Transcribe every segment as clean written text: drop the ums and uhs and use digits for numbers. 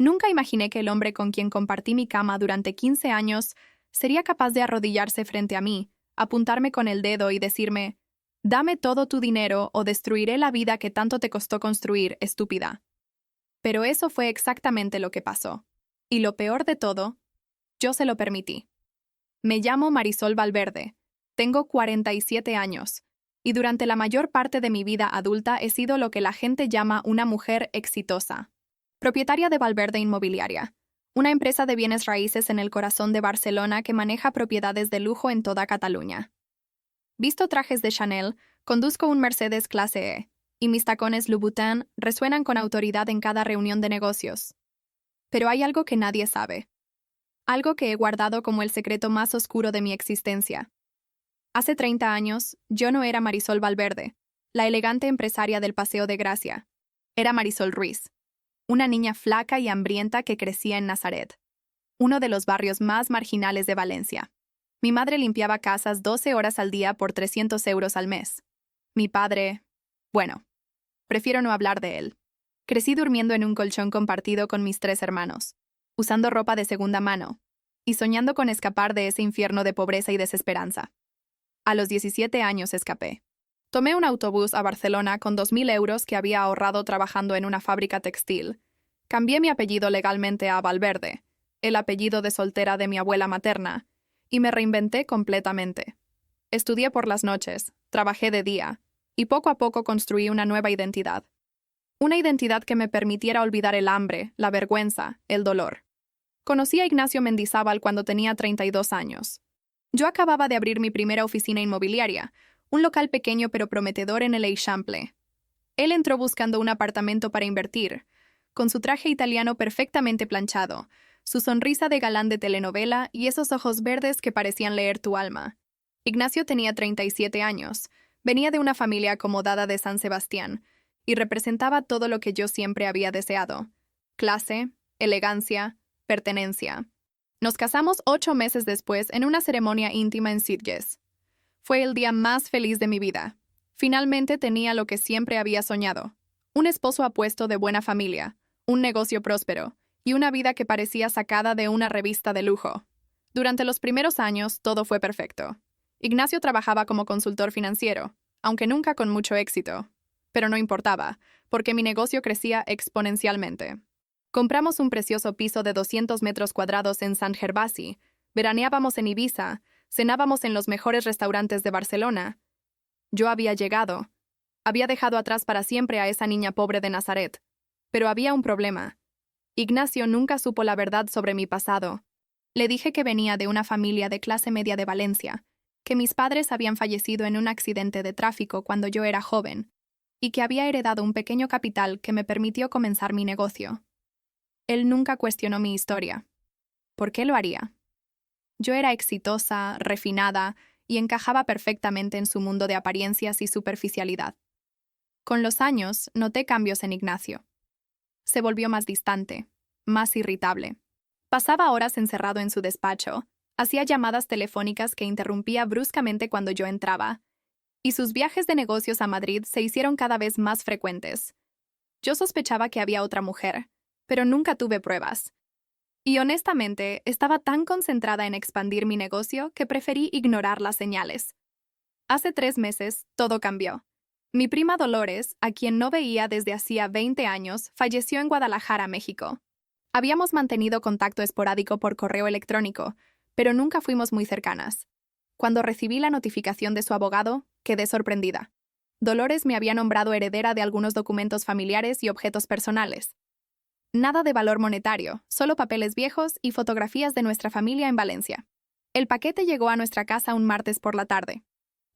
Nunca imaginé que el hombre con quien compartí mi cama durante 15 años sería capaz de arrodillarse frente a mí, apuntarme con el dedo y decirme: «Dame todo tu dinero o destruiré la vida que tanto te costó construir, estúpida». Pero eso fue exactamente lo que pasó. Y lo peor de todo, yo se lo permití. Me llamo Marisol Valverde, tengo 47 años, y durante la mayor parte de mi vida adulta he sido lo que la gente llama una mujer exitosa. Propietaria de Valverde Inmobiliaria, una empresa de bienes raíces en el corazón de Barcelona que maneja propiedades de lujo en toda Cataluña. Visto trajes de Chanel, conduzco un Mercedes clase E, y mis tacones Louboutin resuenan con autoridad en cada reunión de negocios. Pero hay algo que nadie sabe. Algo que he guardado como el secreto más oscuro de mi existencia. Hace 30 años, yo no era Marisol Valverde, la elegante empresaria del Paseo de Gracia. Era Marisol Ruiz, una niña flaca y hambrienta que crecía en Nazaret, uno de los barrios más marginales de Valencia. Mi madre limpiaba casas 12 horas al día por 300 euros al mes. Mi padre... bueno, prefiero no hablar de él. Crecí durmiendo en un colchón compartido con mis 3 hermanos, usando ropa de segunda mano, y soñando con escapar de ese infierno de pobreza y desesperanza. A los 17 años escapé. Tomé un autobús a Barcelona con 2.000 euros que había ahorrado trabajando en una fábrica textil. Cambié mi apellido legalmente a Valverde, el apellido de soltera de mi abuela materna, y me reinventé completamente. Estudié por las noches, trabajé de día, y poco a poco construí una nueva identidad. Una identidad que me permitiera olvidar el hambre, la vergüenza, el dolor. Conocí a Ignacio Mendizábal cuando tenía 32 años. Yo acababa de abrir mi primera oficina inmobiliaria, un local pequeño pero prometedor en el Eixample. Él entró buscando un apartamento para invertir, con su traje italiano perfectamente planchado, su sonrisa de galán de telenovela y esos ojos verdes que parecían leer tu alma. Ignacio tenía 37 años, venía de una familia acomodada de San Sebastián, y representaba todo lo que yo siempre había deseado: clase, elegancia, pertenencia. Nos casamos 8 meses después en una ceremonia íntima en Sitges. Fue el día más feliz de mi vida. Finalmente tenía lo que siempre había soñado: un esposo apuesto de buena familia, un negocio próspero y una vida que parecía sacada de una revista de lujo. Durante los primeros años todo fue perfecto. Ignacio trabajaba como consultor financiero, aunque nunca con mucho éxito. Pero no importaba, porque mi negocio crecía exponencialmente. Compramos un precioso piso de 200 metros cuadrados en Sant Gervasi, veraneábamos en Ibiza, cenábamos en los mejores restaurantes de Barcelona. Yo había llegado. Había dejado atrás para siempre a esa niña pobre de Nazaret. Pero había un problema. Ignacio nunca supo la verdad sobre mi pasado. Le dije que venía de una familia de clase media de Valencia, que mis padres habían fallecido en un accidente de tráfico cuando yo era joven, y que había heredado un pequeño capital que me permitió comenzar mi negocio. Él nunca cuestionó mi historia. ¿Por qué lo haría? Yo era exitosa, refinada, y encajaba perfectamente en su mundo de apariencias y superficialidad. Con los años, noté cambios en Ignacio. Se volvió más distante, más irritable. Pasaba horas encerrado en su despacho, hacía llamadas telefónicas que interrumpía bruscamente cuando yo entraba, y sus viajes de negocios a Madrid se hicieron cada vez más frecuentes. Yo sospechaba que había otra mujer, pero nunca tuve pruebas. Y honestamente, estaba tan concentrada en expandir mi negocio que preferí ignorar las señales. Hace 3 meses, todo cambió. Mi prima Dolores, a quien no veía desde hacía 20 años, falleció en Guadalajara, México. Habíamos mantenido contacto esporádico por correo electrónico, pero nunca fuimos muy cercanas. Cuando recibí la notificación de su abogado, quedé sorprendida. Dolores me había nombrado heredera de algunos documentos familiares y objetos personales. Nada de valor monetario, solo papeles viejos y fotografías de nuestra familia en Valencia. El paquete llegó a nuestra casa un martes por la tarde.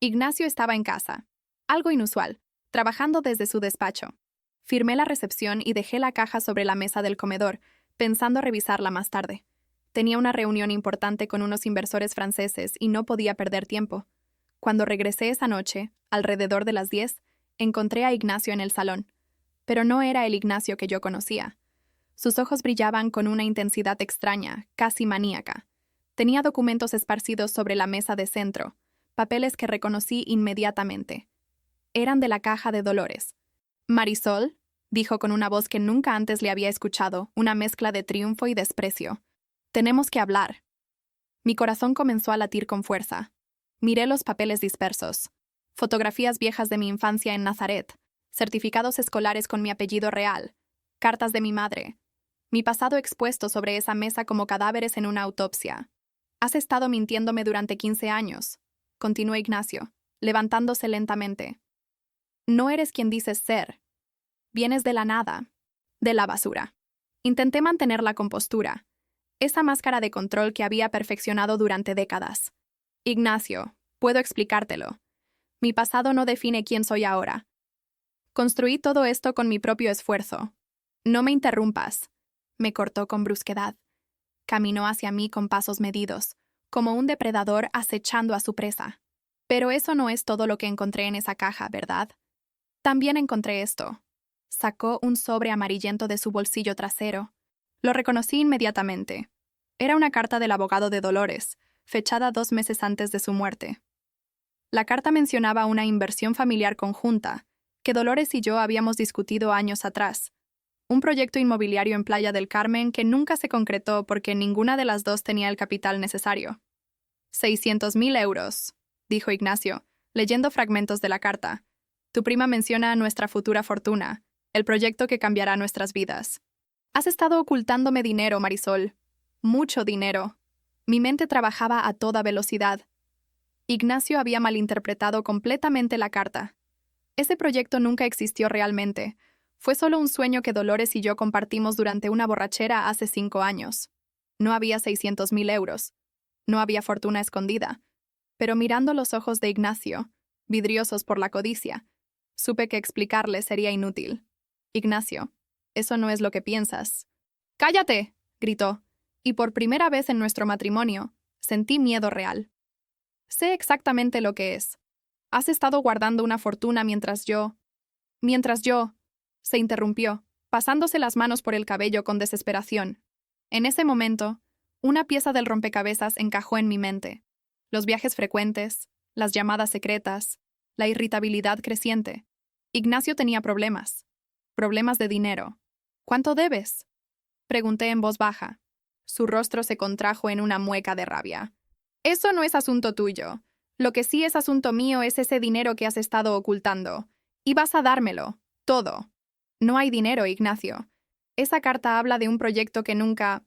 Ignacio estaba en casa, algo inusual, trabajando desde su despacho. Firmé la recepción y dejé la caja sobre la mesa del comedor, pensando revisarla más tarde. Tenía una reunión importante con unos inversores franceses y no podía perder tiempo. Cuando regresé esa noche, alrededor de las 10, encontré a Ignacio en el salón. Pero no era el Ignacio que yo conocía. Sus ojos brillaban con una intensidad extraña, casi maníaca. Tenía documentos esparcidos sobre la mesa de centro, papeles que reconocí inmediatamente. Eran de la caja de Dolores. «Marisol», dijo con una voz que nunca antes le había escuchado, una mezcla de triunfo y desprecio. Tenemos que hablar. Mi corazón comenzó a latir con fuerza. Miré los papeles dispersos. Fotografías viejas de mi infancia en Nazaret, certificados escolares con mi apellido real, cartas de mi madre, mi pasado expuesto sobre esa mesa como cadáveres en una autopsia. Has estado mintiéndome durante 15 años, continuó Ignacio, levantándose lentamente. No eres quien dices ser. Vienes de la nada, de la basura. Intenté mantener la compostura, esa máscara de control que había perfeccionado durante décadas. Ignacio, puedo explicártelo. Mi pasado no define quién soy ahora. Construí todo esto con mi propio esfuerzo. No me interrumpas. Me cortó con brusquedad. Caminó hacia mí con pasos medidos, como un depredador acechando a su presa. Pero eso no es todo lo que encontré en esa caja, ¿verdad? También encontré esto. Sacó un sobre amarillento de su bolsillo trasero. Lo reconocí inmediatamente. Era una carta del abogado de Dolores, fechada 2 meses antes de su muerte. La carta mencionaba una inversión familiar conjunta, que Dolores y yo habíamos discutido años atrás. Un proyecto inmobiliario en Playa del Carmen que nunca se concretó porque ninguna de las dos tenía el capital necesario. 600.000 euros, dijo Ignacio, leyendo fragmentos de la carta. Tu prima menciona nuestra futura fortuna, el proyecto que cambiará nuestras vidas. Has estado ocultándome dinero, Marisol. Mucho dinero. Mi mente trabajaba a toda velocidad. Ignacio había malinterpretado completamente la carta. Ese proyecto nunca existió realmente. Fue solo un sueño que Dolores y yo compartimos durante una borrachera hace 5 años. No había 600.000 euros. No había fortuna escondida. Pero mirando los ojos de Ignacio, vidriosos por la codicia, supe que explicarle sería inútil. Ignacio, eso no es lo que piensas. ¡Cállate!, gritó, y por primera vez en nuestro matrimonio, sentí miedo real. Sé exactamente lo que es. Has estado guardando una fortuna mientras yo... se interrumpió, pasándose las manos por el cabello con desesperación. En ese momento, una pieza del rompecabezas encajó en mi mente. Los viajes frecuentes, las llamadas secretas, la irritabilidad creciente. Ignacio tenía problemas. Problemas de dinero. ¿Cuánto debes?, pregunté en voz baja. Su rostro se contrajo en una mueca de rabia. Eso no es asunto tuyo. Lo que sí es asunto mío es ese dinero que has estado ocultando. Y vas a dármelo. Todo. No hay dinero, Ignacio. Esa carta habla de un proyecto que nunca...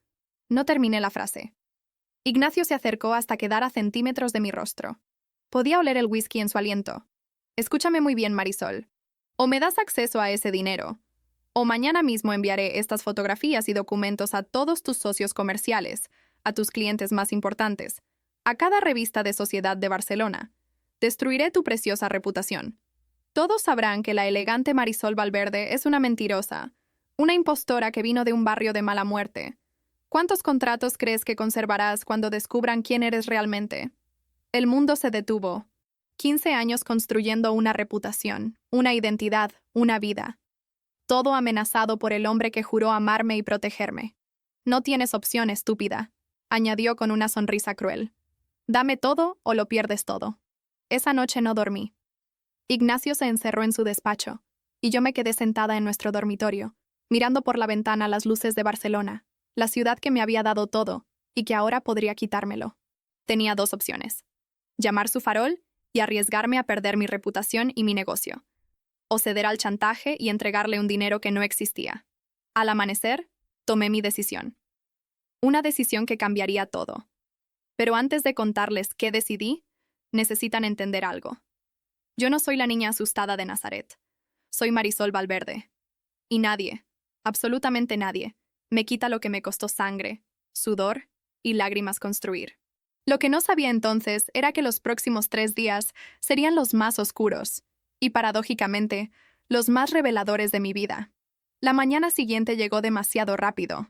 No terminé la frase. Ignacio se acercó hasta quedar a centímetros de mi rostro. Podía oler el whisky en su aliento. Escúchame muy bien, Marisol. O me das acceso a ese dinero, o mañana mismo enviaré estas fotografías y documentos a todos tus socios comerciales, a tus clientes más importantes, a cada revista de sociedad de Barcelona. Destruiré tu preciosa reputación. Todos sabrán que la elegante Marisol Valverde es una mentirosa, una impostora que vino de un barrio de mala muerte. ¿Cuántos contratos crees que conservarás cuando descubran quién eres realmente? El mundo se detuvo. 15 años construyendo una reputación, una identidad, una vida. Todo amenazado por el hombre que juró amarme y protegerme. No tienes opción, estúpida, añadió con una sonrisa cruel. Dame todo o lo pierdes todo. Esa noche no dormí. Ignacio se encerró en su despacho, y yo me quedé sentada en nuestro dormitorio, mirando por la ventana las luces de Barcelona, la ciudad que me había dado todo, y que ahora podría quitármelo. Tenía 2 opciones. Llamar su farol y arriesgarme a perder mi reputación y mi negocio. O ceder al chantaje y entregarle un dinero que no existía. Al amanecer, tomé mi decisión. Una decisión que cambiaría todo. Pero antes de contarles qué decidí, necesitan entender algo. Yo no soy la niña asustada de Nazaret. Soy Marisol Valverde. Y nadie, absolutamente nadie, me quita lo que me costó sangre, sudor y lágrimas construir. Lo que no sabía entonces era que los próximos 3 días serían los más oscuros y, paradójicamente, los más reveladores de mi vida. La mañana siguiente llegó demasiado rápido.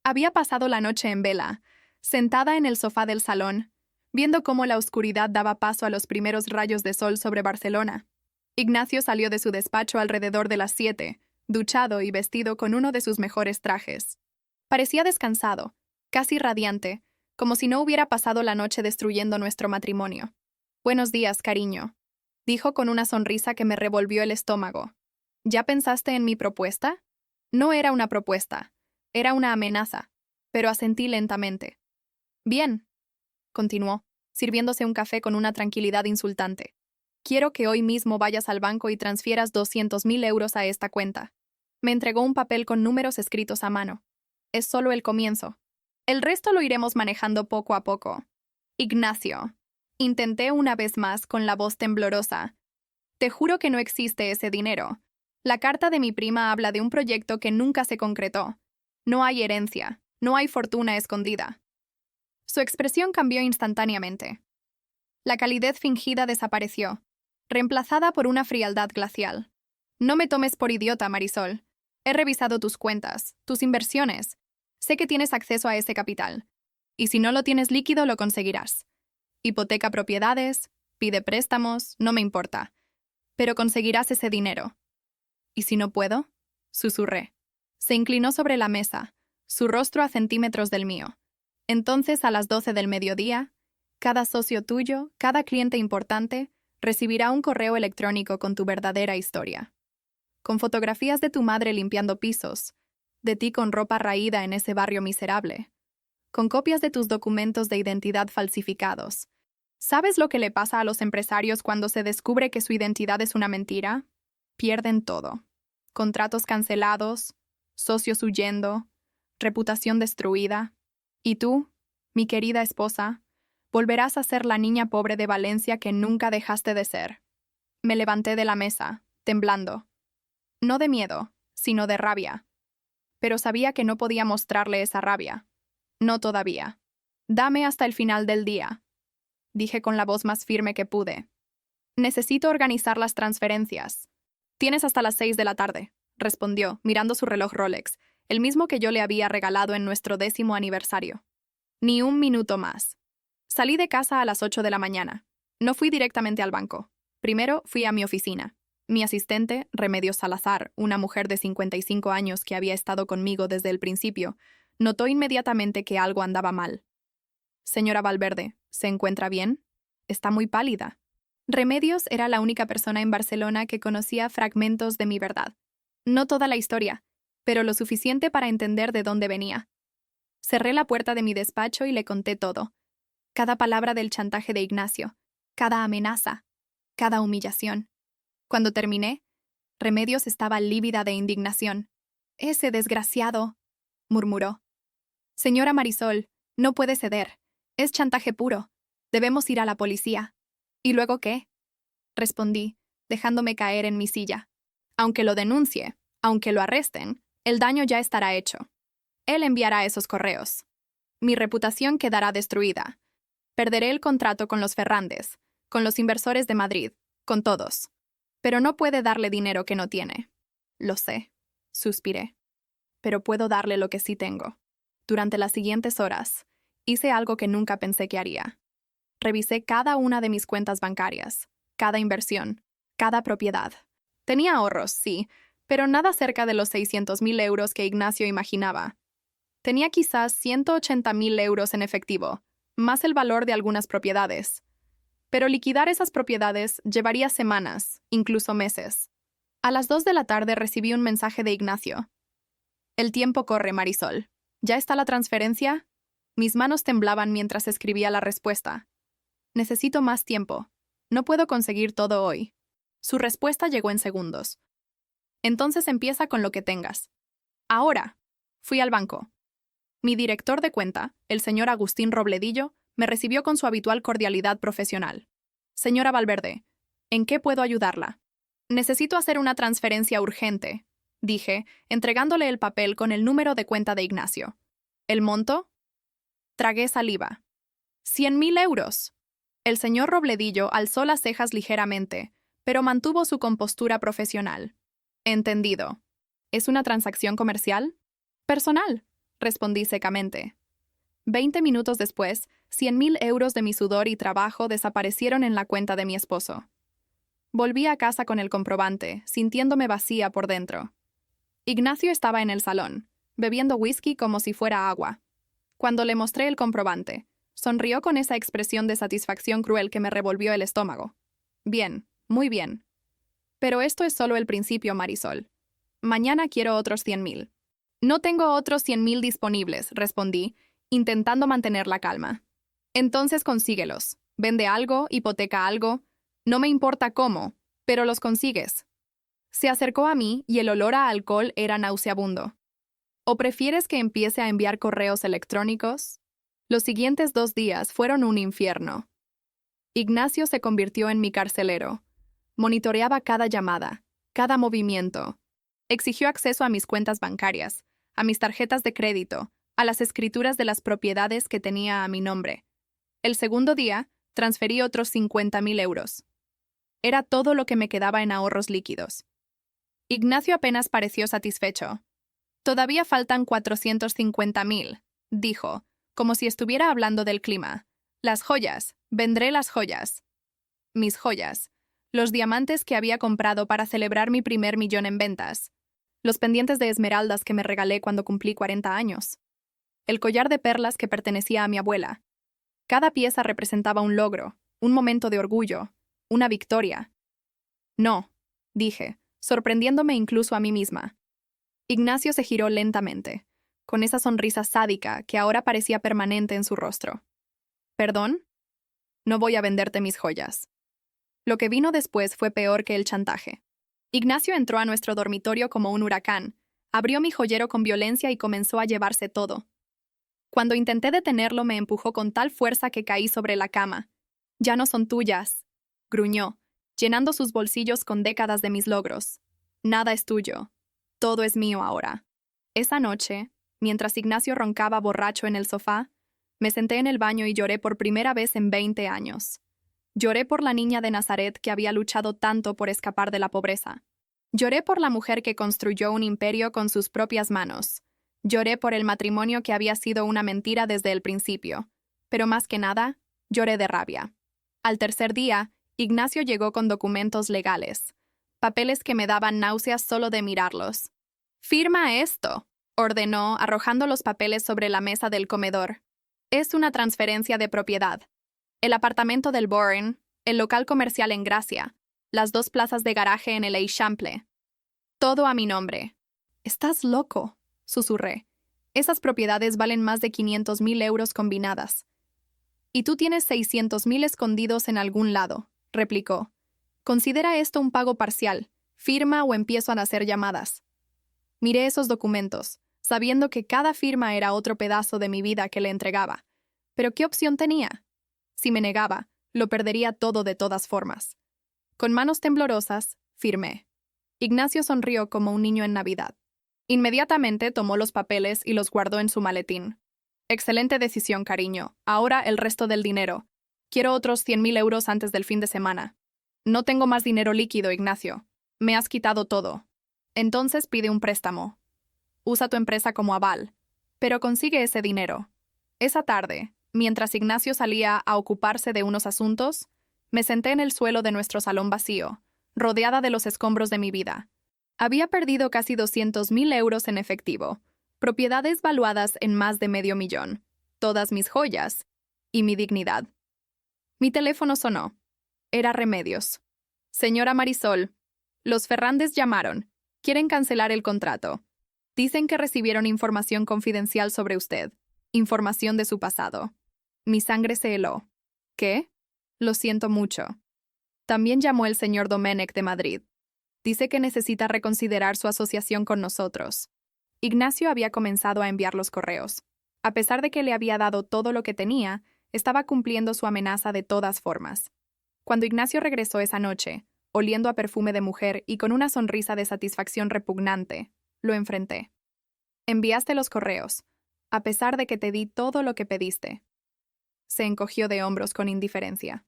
Había pasado la noche en vela, sentada en el sofá del salón, viendo cómo la oscuridad daba paso a los primeros rayos de sol sobre Barcelona. Ignacio salió de su despacho alrededor de las 7, duchado y vestido con uno de sus mejores trajes. Parecía descansado, casi radiante, como si no hubiera pasado la noche destruyendo nuestro matrimonio. «Buenos días, cariño», dijo con una sonrisa que me revolvió el estómago. ¿Ya pensaste en mi propuesta? No era una propuesta, era una amenaza, pero asentí lentamente. Bien, continuó, sirviéndose un café con una tranquilidad insultante. Quiero que hoy mismo vayas al banco y transfieras 200.000 euros a esta cuenta. Me entregó un papel con números escritos a mano. Es solo el comienzo. El resto lo iremos manejando poco a poco. Ignacio. Intenté una vez más con la voz temblorosa. Te juro que no existe ese dinero. La carta de mi prima habla de un proyecto que nunca se concretó. No hay herencia, no hay fortuna escondida. Su expresión cambió instantáneamente. La calidez fingida desapareció, reemplazada por una frialdad glacial. No me tomes por idiota, Marisol. He revisado tus cuentas, tus inversiones. Sé que tienes acceso a ese capital. Y si no lo tienes líquido, lo conseguirás. Hipoteca propiedades, pide préstamos, no me importa. Pero conseguirás ese dinero. ¿Y si no puedo? Susurré. Se inclinó sobre la mesa, su rostro a centímetros del mío. Entonces, a las 12 del mediodía, cada socio tuyo, cada cliente importante, recibirá un correo electrónico con tu verdadera historia. Con fotografías de tu madre limpiando pisos, de ti con ropa raída en ese barrio miserable, con copias de tus documentos de identidad falsificados. ¿Sabes lo que le pasa a los empresarios cuando se descubre que su identidad es una mentira? Pierden todo. Contratos cancelados, socios huyendo, reputación destruida. Y tú, mi querida esposa, volverás a ser la niña pobre de Valencia que nunca dejaste de ser. Me levanté de la mesa, temblando. No de miedo, sino de rabia. Pero sabía que no podía mostrarle esa rabia. No todavía. Dame hasta el final del día, dije con la voz más firme que pude. Necesito organizar las transferencias. Tienes hasta las 6 de la tarde, respondió, mirando su reloj Rolex, el mismo que yo le había regalado en nuestro 10º aniversario. Ni un minuto más. Salí de casa a las 8 de la mañana. No fui directamente al banco. Primero fui a mi oficina. Mi asistente, Remedios Salazar, una mujer de 55 años que había estado conmigo desde el principio, notó inmediatamente que algo andaba mal. Señora Valverde, ¿se encuentra bien? Está muy pálida. Remedios era la única persona en Barcelona que conocía fragmentos de mi verdad. No toda la historia, pero lo suficiente para entender de dónde venía. Cerré la puerta de mi despacho y le conté todo. Cada palabra del chantaje de Ignacio, cada amenaza, cada humillación. Cuando terminé, Remedios estaba lívida de indignación. «Ese desgraciado», murmuró. «Señora Marisol, no puede ceder. Es chantaje puro. Debemos ir a la policía». «¿Y luego qué?», respondí, dejándome caer en mi silla. «Aunque lo denuncie, aunque lo arresten, el daño ya estará hecho. Él enviará esos correos. Mi reputación quedará destruida. Perderé el contrato con los Ferrandes, con los inversores de Madrid, con todos. Pero no puede darle dinero que no tiene». «Lo sé», suspiré. «Pero puedo darle lo que sí tengo». Durante las siguientes horas, hice algo que nunca pensé que haría. Revisé cada una de mis cuentas bancarias, cada inversión, cada propiedad. Tenía ahorros, sí, pero nada cerca de los 600.000 euros que Ignacio imaginaba. Tenía quizás 180.000 euros en efectivo, más el valor de algunas propiedades. Pero liquidar esas propiedades llevaría semanas, incluso meses. A las 2 de la tarde recibí un mensaje de Ignacio. «El tiempo corre, Marisol. ¿Ya está la transferencia?» Mis manos temblaban mientras escribía la respuesta. «Necesito más tiempo. No puedo conseguir todo hoy». Su respuesta llegó en segundos. «Entonces empieza con lo que tengas». «Ahora». Fui al banco. Mi director de cuenta, el señor Agustín Robledillo, me recibió con su habitual cordialidad profesional. «Señora Valverde, ¿en qué puedo ayudarla?» «Necesito hacer una transferencia urgente», dije, entregándole el papel con el número de cuenta de Ignacio. «¿El monto?» Tragué saliva. «100.000 euros». El señor Robledillo alzó las cejas ligeramente, pero mantuvo su compostura profesional. «Entendido. ¿Es una transacción comercial?» «Personal», respondí secamente. 20 minutos después, 100.000 euros de mi sudor y trabajo desaparecieron en la cuenta de mi esposo. Volví a casa con el comprobante, sintiéndome vacía por dentro. Ignacio estaba en el salón, bebiendo whisky como si fuera agua. Cuando le mostré el comprobante, sonrió con esa expresión de satisfacción cruel que me revolvió el estómago. «Bien, muy bien. Pero esto es solo el principio, Marisol. Mañana quiero otros 100,000. No tengo otros 100,000 disponibles, respondí, intentando mantener la calma. Entonces consíguelos. Vende algo, hipoteca algo. No me importa cómo, pero los consigues. Se acercó a mí y el olor a alcohol era nauseabundo. ¿O prefieres que empiece a enviar correos electrónicos? Los siguientes 2 días fueron un infierno. Ignacio se convirtió en mi carcelero. Monitoreaba cada llamada, cada movimiento. Exigió acceso a mis cuentas bancarias, a mis tarjetas de crédito, a las escrituras de las propiedades que tenía a mi nombre. El segundo día, transferí otros 50,000 euros. Era todo lo que me quedaba en ahorros líquidos. Ignacio apenas pareció satisfecho. Todavía faltan 450,000, dijo, como si estuviera hablando del clima. Las joyas, vendré las joyas. Mis joyas, los diamantes que había comprado para celebrar mi primer millón en ventas, los pendientes de esmeraldas que me regalé cuando cumplí 40 años, el collar de perlas que pertenecía a mi abuela. Cada pieza representaba un logro, un momento de orgullo, una victoria. No, dije, sorprendiéndome incluso a mí misma. Ignacio se giró lentamente, con esa sonrisa sádica que ahora parecía permanente en su rostro. ¿Perdón? No voy a venderte mis joyas. Lo que vino después fue peor que el chantaje. Ignacio entró a nuestro dormitorio como un huracán, abrió mi joyero con violencia y comenzó a llevarse todo. Cuando intenté detenerlo, me empujó con tal fuerza que caí sobre la cama. Ya no son tuyas, gruñó, llenando sus bolsillos con décadas de mis logros. Nada es tuyo. Todo es mío ahora. Esa noche, mientras Ignacio roncaba borracho en el sofá, me senté en el baño y lloré por primera vez en 20 años. Lloré por la niña de Nazaret que había luchado tanto por escapar de la pobreza. Lloré por la mujer que construyó un imperio con sus propias manos. Lloré por el matrimonio que había sido una mentira desde el principio. Pero más que nada, lloré de rabia. Al tercer día, Ignacio llegó con documentos legales. Papeles que me daban náuseas solo de mirarlos. «Firma esto», ordenó, arrojando los papeles sobre la mesa del comedor. «Es una transferencia de propiedad. El apartamento del Bourne, el local comercial en Gracia, las 2 plazas de garaje en el Eixample. Todo a mi nombre». «Estás loco», susurré. «Esas propiedades valen más de 500,000 euros combinadas». «Y tú tienes 600,000 escondidos en algún lado», replicó. «Considera esto un pago parcial. Firma o empiezo a hacer llamadas». Miré esos documentos, sabiendo que cada firma era otro pedazo de mi vida que le entregaba. Pero ¿qué opción tenía? Si me negaba, lo perdería todo de todas formas. Con manos temblorosas, firmé. Ignacio sonrió como un niño en Navidad. Inmediatamente tomó los papeles y los guardó en su maletín. «Excelente decisión, cariño. Ahora el resto del dinero. Quiero otros 100,000 euros antes del fin de semana». «No tengo más dinero líquido, Ignacio. Me has quitado todo». «Entonces pide un préstamo. Usa tu empresa como aval. Pero consigue ese dinero». Esa tarde, mientras Ignacio salía a ocuparse de unos asuntos, me senté en el suelo de nuestro salón vacío, rodeada de los escombros de mi vida. Había perdido casi 200,000 euros en efectivo, propiedades valuadas en más de $500,000, todas mis joyas y mi dignidad. Mi teléfono sonó. Era Remedios. «Señora Marisol, los Fernández llamaron. Quieren cancelar el contrato. Dicen que recibieron información confidencial sobre usted, información de su pasado». Mi sangre se heló. «¿Qué? Lo siento mucho». También llamó el señor Domenech de Madrid. Dice que necesita reconsiderar su asociación con nosotros. Ignacio había comenzado a enviar los correos. A pesar de que le había dado todo lo que tenía, estaba cumpliendo su amenaza de todas formas. Cuando Ignacio regresó esa noche, oliendo a perfume de mujer y con una sonrisa de satisfacción repugnante, lo enfrenté. «Enviaste los correos, a pesar de que te di todo lo que pediste». Se encogió de hombros con indiferencia.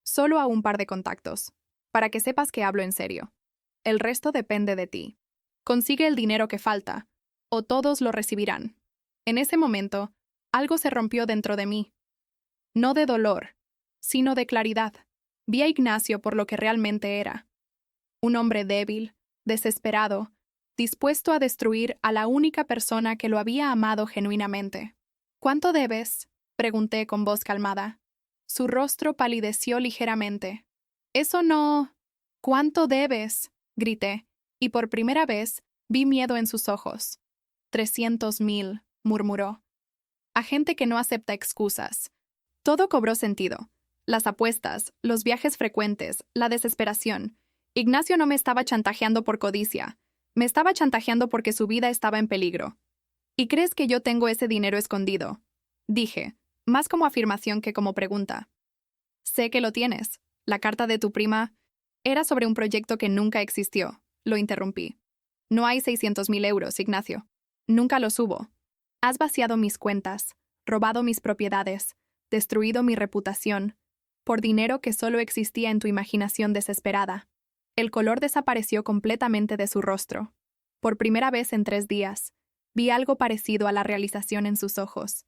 «Solo a un par de contactos, para que sepas que hablo en serio. El resto depende de ti. Consigue el dinero que falta, o todos lo recibirán». En ese momento, algo se rompió dentro de mí. No de dolor, sino de claridad. Vi a Ignacio por lo que realmente era. Un hombre débil, desesperado, dispuesto a destruir a la única persona que lo había amado genuinamente. «¿Cuánto debes?», pregunté con voz calmada. Su rostro palideció ligeramente. «Eso no...» ¿Cuánto debes? Grité, y por primera vez vi miedo en sus ojos. 300,000, murmuró. Agente que no acepta excusas. Todo cobró sentido. Las apuestas, los viajes frecuentes, la desesperación. Ignacio no me estaba chantajeando por codicia. Me estaba chantajeando porque su vida estaba en peligro. ¿Y crees que yo tengo ese dinero escondido? Dije, más como afirmación que como pregunta. Sé que lo tienes. La carta de tu prima era sobre un proyecto que nunca existió. Lo interrumpí. No hay 600,000 euros, Ignacio. Nunca los hubo. Has vaciado mis cuentas, robado mis propiedades, destruido mi reputación, por dinero que solo existía en tu imaginación desesperada. El color desapareció completamente de su rostro. Por primera vez en 3 días, vi algo parecido a la realización en sus ojos.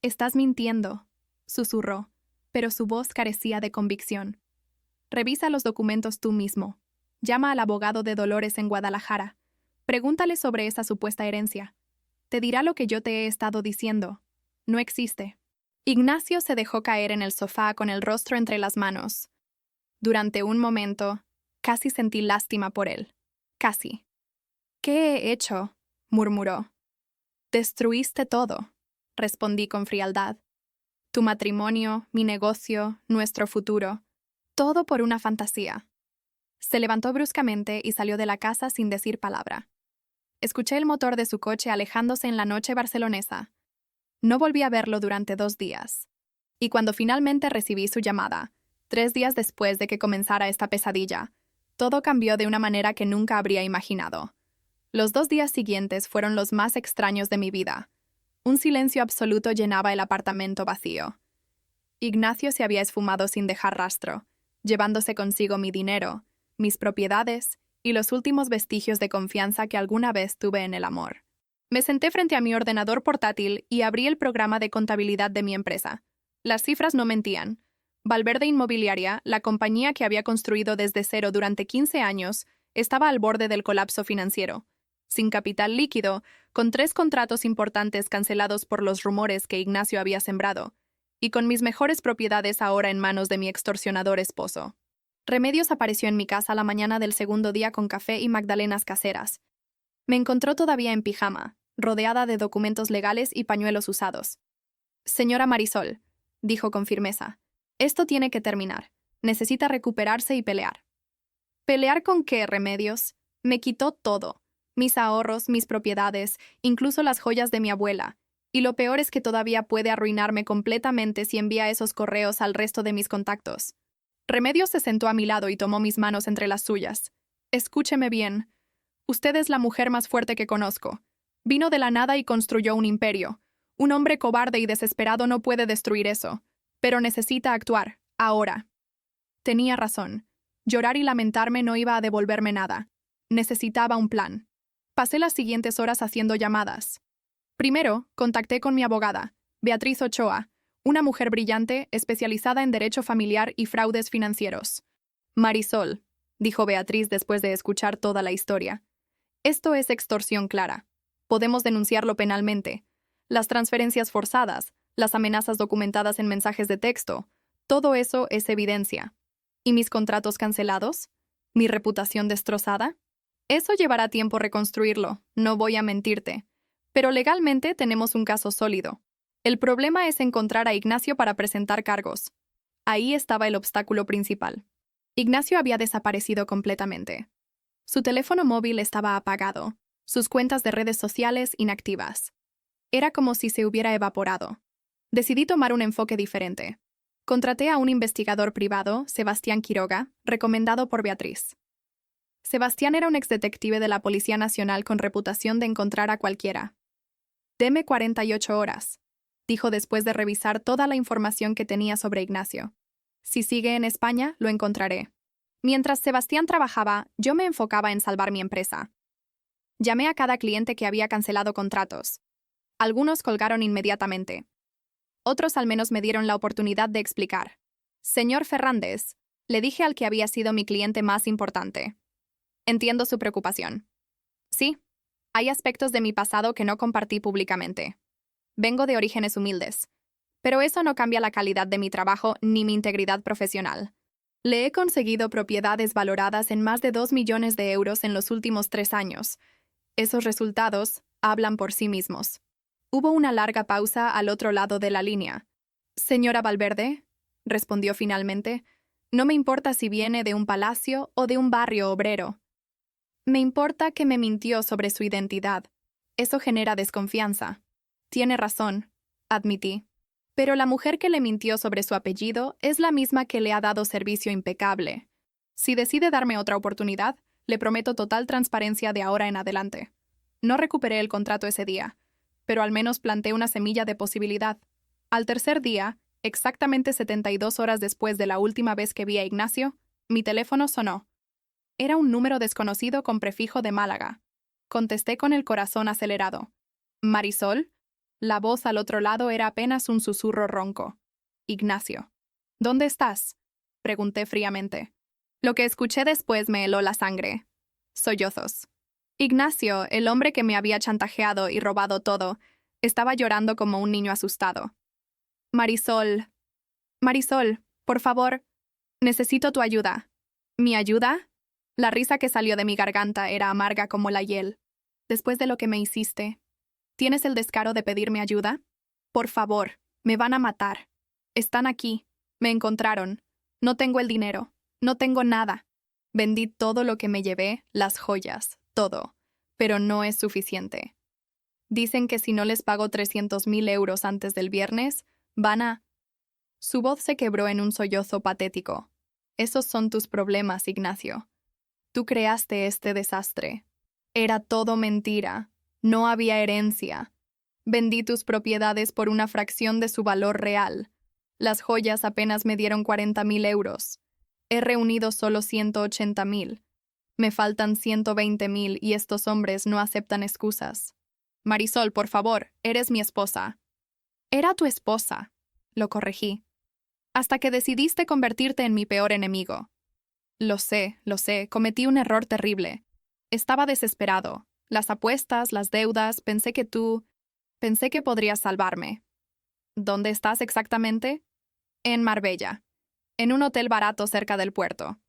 Estás mintiendo, susurró, pero su voz carecía de convicción. Revisa los documentos tú mismo. Llama al abogado de Dolores en Guadalajara. Pregúntale sobre esa supuesta herencia. Te dirá lo que yo te he estado diciendo. No existe. Ignacio se dejó caer en el sofá con el rostro entre las manos. Durante un momento, casi sentí lástima por él. Casi. ¿Qué he hecho? Murmuró. Destruiste todo, respondí con frialdad. Tu matrimonio, mi negocio, nuestro futuro. Todo por una fantasía. Se levantó bruscamente y salió de la casa sin decir palabra. Escuché el motor de su coche alejándose en la noche barcelonesa. No volví a verlo durante 2 días. Y cuando finalmente recibí su llamada, 3 días después de que comenzara esta pesadilla, todo cambió de una manera que nunca habría imaginado. Los 2 días siguientes fueron los más extraños de mi vida. Un silencio absoluto llenaba el apartamento vacío. Ignacio se había esfumado sin dejar rastro, llevándose consigo mi dinero, mis propiedades y los últimos vestigios de confianza que alguna vez tuve en el amor. Me senté frente a mi ordenador portátil y abrí el programa de contabilidad de mi empresa. Las cifras no mentían. Valverde Inmobiliaria, la compañía que había construido desde cero durante 15 años, estaba al borde del colapso financiero. Sin capital líquido, con 3 contratos importantes cancelados por los rumores que Ignacio había sembrado, y con mis mejores propiedades ahora en manos de mi extorsionador esposo. Remedios apareció en mi casa la mañana del segundo día con café y magdalenas caseras. Me encontró todavía en pijama, rodeada de documentos legales y pañuelos usados. Señora Marisol, dijo con firmeza, esto tiene que terminar. Necesita recuperarse y pelear. ¿Pelear con qué, Remedios? Me quitó todo. Mis ahorros, mis propiedades, incluso las joyas de mi abuela. Y lo peor es que todavía puede arruinarme completamente si envía esos correos al resto de mis contactos. Remedios se sentó a mi lado y tomó mis manos entre las suyas. Escúcheme bien. Usted es la mujer más fuerte que conozco. Vino de la nada y construyó un imperio. Un hombre cobarde y desesperado no puede destruir eso. Pero necesita actuar, ahora. Tenía razón. Llorar y lamentarme no iba a devolverme nada. Necesitaba un plan. Pasé las siguientes horas haciendo llamadas. Primero, contacté con mi abogada, Beatriz Ochoa, una mujer brillante especializada en derecho familiar y fraudes financieros. Marisol, dijo Beatriz después de escuchar toda la historia. Esto es extorsión clara. Podemos denunciarlo penalmente. Las transferencias forzadas, las amenazas documentadas en mensajes de texto, todo eso es evidencia. ¿Y mis contratos cancelados? ¿Mi reputación destrozada? Eso llevará tiempo reconstruirlo, no voy a mentirte. Pero legalmente tenemos un caso sólido. El problema es encontrar a Ignacio para presentar cargos. Ahí estaba el obstáculo principal. Ignacio había desaparecido completamente. Su teléfono móvil estaba apagado, sus cuentas de redes sociales inactivas. Era como si se hubiera evaporado. Decidí tomar un enfoque diferente. Contraté a un investigador privado, Sebastián Quiroga, recomendado por Beatriz. Sebastián era un exdetective de la Policía Nacional con reputación de encontrar a cualquiera. «Deme 48 horas», dijo después de revisar toda la información que tenía sobre Ignacio. «Si sigue en España, lo encontraré». Mientras Sebastián trabajaba, yo me enfocaba en salvar mi empresa. Llamé a cada cliente que había cancelado contratos. Algunos colgaron inmediatamente. Otros al menos me dieron la oportunidad de explicar. «Señor Fernández», le dije al que había sido mi cliente más importante. «Entiendo su preocupación. Sí, hay aspectos de mi pasado que no compartí públicamente. Vengo de orígenes humildes. Pero eso no cambia la calidad de mi trabajo ni mi integridad profesional. Le he conseguido propiedades valoradas en más de 2 millones de euros en los últimos 3 años. Esos resultados hablan por sí mismos. Hubo una larga pausa al otro lado de la línea. Señora Valverde, respondió finalmente, no me importa si viene de un palacio o de un barrio obrero. Me importa que me mintió sobre su identidad. Eso genera desconfianza. Tiene razón, admití. Pero la mujer que le mintió sobre su apellido es la misma que le ha dado servicio impecable. Si decide darme otra oportunidad, le prometo total transparencia de ahora en adelante. No recuperé el contrato ese día, pero al menos planté una semilla de posibilidad. Al tercer día, exactamente 72 horas después de la última vez que vi a Ignacio, mi teléfono sonó. Era un número desconocido con prefijo de Málaga. Contesté con el corazón acelerado. ¿Marisol? La voz al otro lado era apenas un susurro ronco. Ignacio. ¿Dónde estás? Pregunté fríamente. Lo que escuché después me heló la sangre. Sollozos. Ignacio, el hombre que me había chantajeado y robado todo, estaba llorando como un niño asustado. Marisol. Marisol, por favor, necesito tu ayuda. ¿Mi ayuda? La risa que salió de mi garganta era amarga como la hiel. Después de lo que me hiciste, ¿tienes el descaro de pedirme ayuda? Por favor, me van a matar. Están aquí. Me encontraron. No tengo el dinero. No tengo nada. Vendí todo lo que me llevé, las joyas, todo. Pero no es suficiente. Dicen que si no les pago 300.000 euros antes del viernes, van a... Su voz se quebró en un sollozo patético. Esos son tus problemas, Ignacio. Tú creaste este desastre. Era todo mentira. No había herencia. Vendí tus propiedades por una fracción de su valor real. Las joyas apenas me dieron 40.000 euros. He reunido solo 180.000. Me faltan 120.000 y estos hombres no aceptan excusas. Marisol, por favor, eres mi esposa. Era tu esposa, lo corregí. Hasta que decidiste convertirte en mi peor enemigo. Lo sé, cometí un error terrible. Estaba desesperado. Las apuestas, las deudas, pensé que podrías salvarme. ¿Dónde estás exactamente? En Marbella, en un hotel barato cerca del puerto.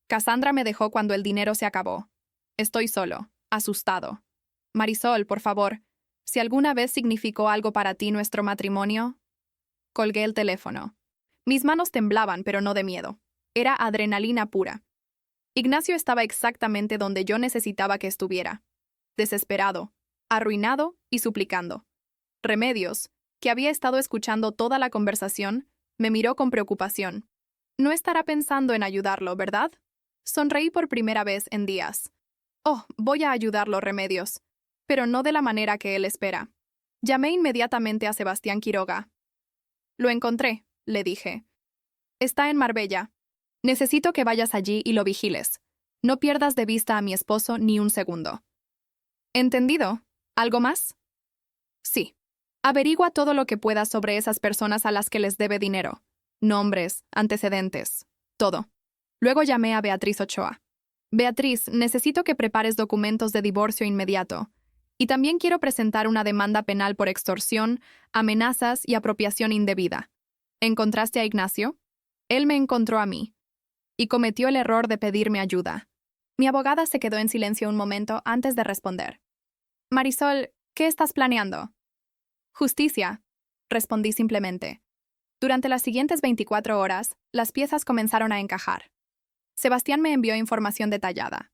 Cassandra me dejó cuando el dinero se acabó. Estoy solo, asustado. Marisol, por favor, si alguna vez significó algo para ti nuestro matrimonio... Colgué el teléfono. Mis manos temblaban, pero no de miedo. Era adrenalina pura. Ignacio estaba exactamente donde yo necesitaba que estuviera. Desesperado, arruinado y suplicando. Remedios, que había estado escuchando toda la conversación, me miró con preocupación. No estará pensando en ayudarlo, ¿verdad? Sonreí por primera vez en días. Oh, voy a ayudarlo, Remedios. Pero no de la manera que él espera. Llamé inmediatamente a Sebastián Quiroga. Lo encontré, le dije. Está en Marbella. Necesito que vayas allí y lo vigiles. No pierdas de vista a mi esposo ni un segundo. ¿Entendido? ¿Algo más? Sí. Averigua todo lo que puedas sobre esas personas a las que les debe dinero. Nombres, antecedentes, todo. Luego llamé a Beatriz Ochoa. Beatriz, necesito que prepares documentos de divorcio inmediato. Y también quiero presentar una demanda penal por extorsión, amenazas y apropiación indebida. ¿Encontraste a Ignacio? Él me encontró a mí. Y cometió el error de pedirme ayuda. Mi abogada se quedó en silencio un momento antes de responder. Marisol, ¿qué estás planeando? Justicia, respondí simplemente. Durante las siguientes 24 horas, las piezas comenzaron a encajar. Sebastián me envió información detallada.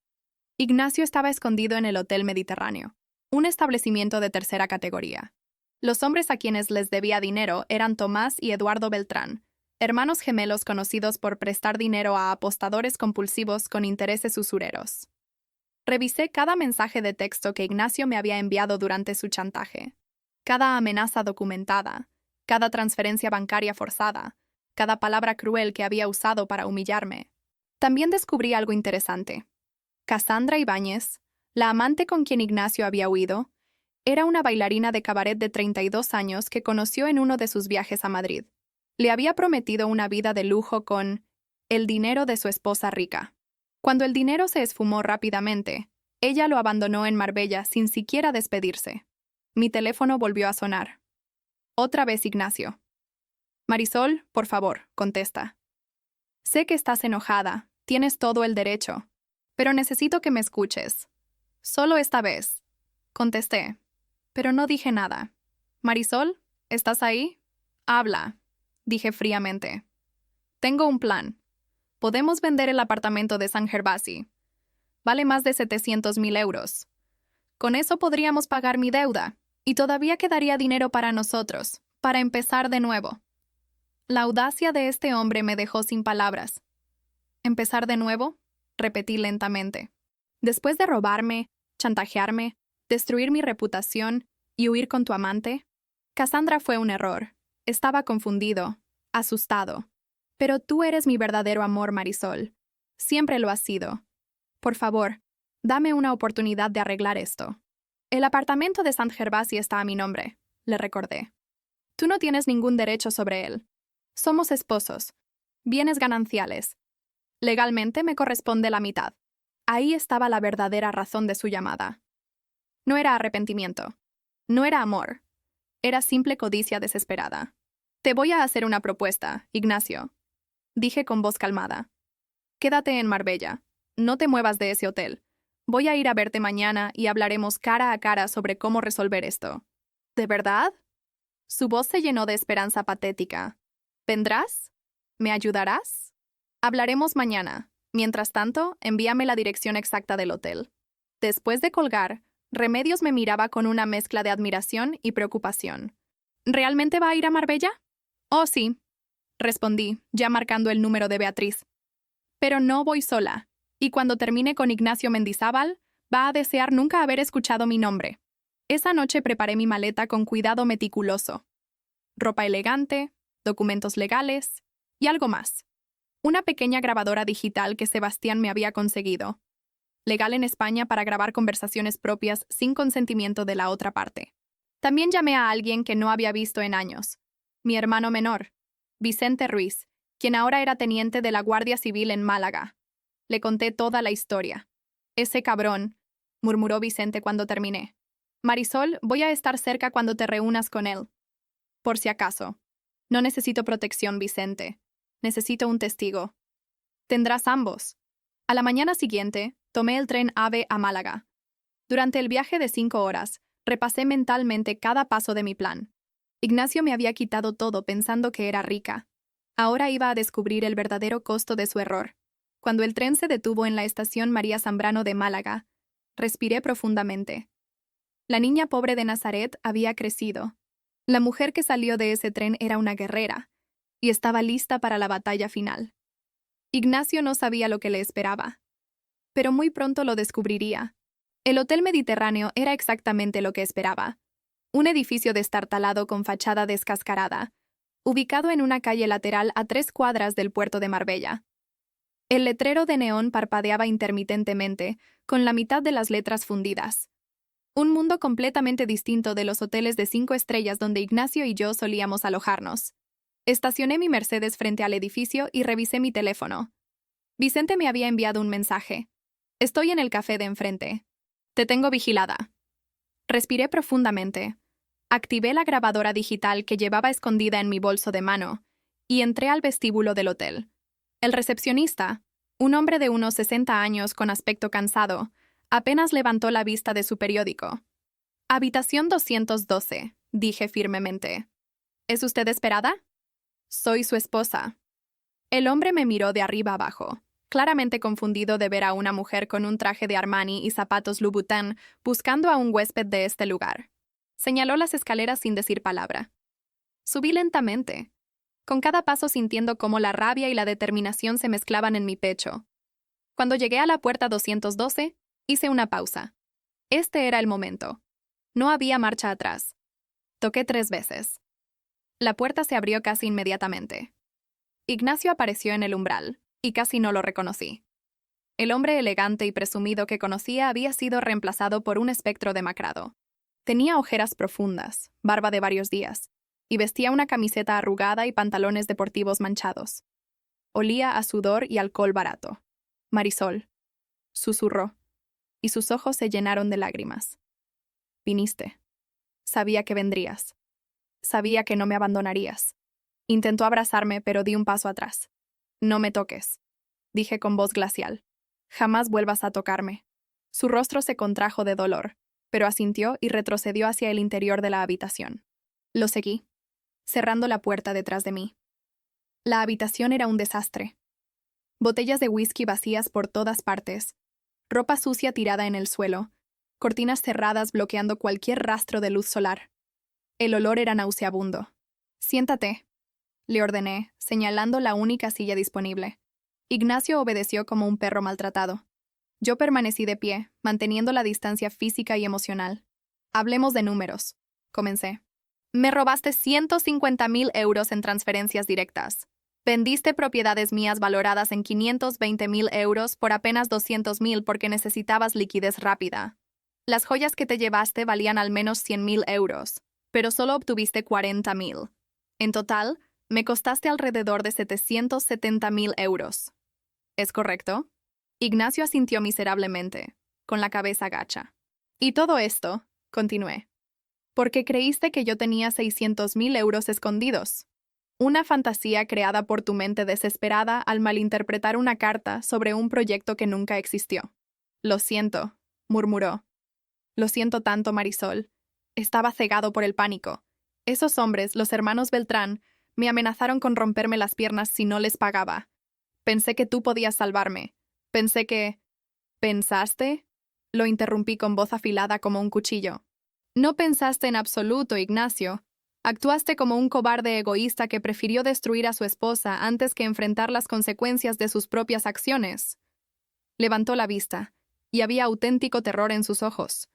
Ignacio estaba escondido en el Hotel Mediterráneo, un establecimiento de tercera categoría. Los hombres a quienes les debía dinero eran Tomás y Eduardo Beltrán, hermanos gemelos conocidos por prestar dinero a apostadores compulsivos con intereses usureros. Revisé cada mensaje de texto que Ignacio me había enviado durante su chantaje, cada amenaza documentada, cada transferencia bancaria forzada, cada palabra cruel que había usado para humillarme. También descubrí algo interesante. Cassandra Ibáñez, la amante con quien Ignacio había huido, era una bailarina de cabaret de 32 años que conoció en uno de sus viajes a Madrid. Le había prometido una vida de lujo con el dinero de su esposa rica. Cuando el dinero se esfumó rápidamente, ella lo abandonó en Marbella sin siquiera despedirse. Mi teléfono volvió a sonar. Otra vez Ignacio. Marisol, por favor, contesta. Sé que estás enojada, tienes todo el derecho, pero necesito que me escuches. Solo esta vez. Contesté, pero no dije nada. Marisol, ¿estás ahí? Habla, dije fríamente. Tengo un plan. Podemos vender el apartamento de San Gervasi. Vale más de 700,000 euros. Con eso podríamos pagar mi deuda, y todavía quedaría dinero para nosotros, para empezar de nuevo. La audacia de este hombre me dejó sin palabras. ¿Empezar de nuevo? Repetí lentamente. Después de robarme, chantajearme, destruir mi reputación y huir con tu amante, Cassandra fue un error. Estaba confundido, asustado. Pero tú eres mi verdadero amor, Marisol. Siempre lo has sido. Por favor, dame una oportunidad de arreglar esto. El apartamento de Sant Gervasi está a mi nombre, le recordé. Tú no tienes ningún derecho sobre él. Somos esposos. Bienes gananciales. Legalmente me corresponde la mitad. Ahí estaba la verdadera razón de su llamada. No era arrepentimiento. No era amor. Era simple codicia desesperada. Te voy a hacer una propuesta, Ignacio, dije con voz calmada. Quédate en Marbella. No te muevas de ese hotel. Voy a ir a verte mañana y hablaremos cara a cara sobre cómo resolver esto. ¿De verdad? Su voz se llenó de esperanza patética. ¿Vendrás? ¿Me ayudarás? Hablaremos mañana. Mientras tanto, envíame la dirección exacta del hotel. Después de colgar, Remedios me miraba con una mezcla de admiración y preocupación. ¿Realmente va a ir a Marbella? Oh, sí, respondí, ya marcando el número de Beatriz. Pero no voy sola, y cuando termine con Ignacio Mendizábal, va a desear nunca haber escuchado mi nombre. Esa noche preparé mi maleta con cuidado meticuloso. Ropa elegante, documentos legales y algo más. Una pequeña grabadora digital que Sebastián me había conseguido. Legal en España para grabar conversaciones propias sin consentimiento de la otra parte. También llamé a alguien que no había visto en años. Mi hermano menor, Vicente Ruiz, quien ahora era teniente de la Guardia Civil en Málaga. Le conté toda la historia. Ese cabrón, murmuró Vicente cuando terminé. Marisol, voy a estar cerca cuando te reúnas con él. Por si acaso. No necesito protección, Vicente. Necesito un testigo. Tendrás ambos. A la mañana siguiente, tomé el tren AVE a Málaga. Durante el viaje de 5 horas, repasé mentalmente cada paso de mi plan. Ignacio me había quitado todo pensando que era rica. Ahora iba a descubrir el verdadero costo de su error. Cuando el tren se detuvo en la estación María Zambrano de Málaga, respiré profundamente. La niña pobre de Nazaret había crecido. La mujer que salió de ese tren era una guerrera, y estaba lista para la batalla final. Ignacio no sabía lo que le esperaba, pero muy pronto lo descubriría. El Hotel Mediterráneo era exactamente lo que esperaba. Un edificio destartalado con fachada descascarada, ubicado en una calle lateral a 3 cuadras del puerto de Marbella. El letrero de neón parpadeaba intermitentemente, con la mitad de las letras fundidas. Un mundo completamente distinto de los hoteles de 5 estrellas donde Ignacio y yo solíamos alojarnos. Estacioné mi Mercedes frente al edificio y revisé mi teléfono. Vicente me había enviado un mensaje. Estoy en el café de enfrente. Te tengo vigilada. Respiré profundamente. Activé la grabadora digital que llevaba escondida en mi bolso de mano y entré al vestíbulo del hotel. El recepcionista, un hombre de unos 60 años con aspecto cansado, apenas levantó la vista de su periódico. Habitación 212, dije firmemente. ¿Es usted esperada? Soy su esposa. El hombre me miró de arriba abajo, claramente confundido de ver a una mujer con un traje de Armani y zapatos Louboutin buscando a un huésped de este lugar. Señaló las escaleras sin decir palabra. Subí lentamente, con cada paso sintiendo cómo la rabia y la determinación se mezclaban en mi pecho. Cuando llegué a la puerta 212, hice una pausa. Este era el momento. No había marcha atrás. Toqué 3 veces. La puerta se abrió casi inmediatamente. Ignacio apareció en el umbral, y casi no lo reconocí. El hombre elegante y presumido que conocía había sido reemplazado por un espectro demacrado. Tenía ojeras profundas, barba de varios días, y vestía una camiseta arrugada y pantalones deportivos manchados. Olía a sudor y alcohol barato. Marisol, susurró, y sus ojos se llenaron de lágrimas. Viniste. Sabía que vendrías. Sabía que no me abandonarías. Intentó abrazarme, pero di un paso atrás. No me toques, dije con voz glacial. Jamás vuelvas a tocarme. Su rostro se contrajo de dolor, pero asintió y retrocedió hacia el interior de la habitación. Lo seguí, cerrando la puerta detrás de mí. La habitación era un desastre. Botellas de whisky vacías por todas partes, ropa sucia tirada en el suelo, cortinas cerradas bloqueando cualquier rastro de luz solar. El olor era nauseabundo. Siéntate, le ordené, señalando la única silla disponible. Ignacio obedeció como un perro maltratado. Yo permanecí de pie, manteniendo la distancia física y emocional. Hablemos de números, comencé. Me robaste 150,000 euros en transferencias directas. Vendiste propiedades mías valoradas en 520,000 euros por apenas 200,000 porque necesitabas liquidez rápida. Las joyas que te llevaste valían al menos 100,000 euros, pero solo obtuviste 40,000. En total, me costaste alrededor de 770,000 euros. ¿Es correcto? Ignacio asintió miserablemente, con la cabeza gacha. Y todo esto, continué, porque creíste que yo tenía 600,000 euros escondidos. Una fantasía creada por tu mente desesperada al malinterpretar una carta sobre un proyecto que nunca existió. Lo siento, murmuró. Lo siento tanto, Marisol. Estaba cegado por el pánico. Esos hombres, los hermanos Beltrán, me amenazaron con romperme las piernas si no les pagaba. Pensé que tú podías salvarme. Pensé que... ¿Pensaste? Lo interrumpí con voz afilada como un cuchillo. No pensaste en absoluto, Ignacio. Actuaste como un cobarde egoísta que prefirió destruir a su esposa antes que enfrentar las consecuencias de sus propias acciones. Levantó la vista, y había auténtico terror en sus ojos.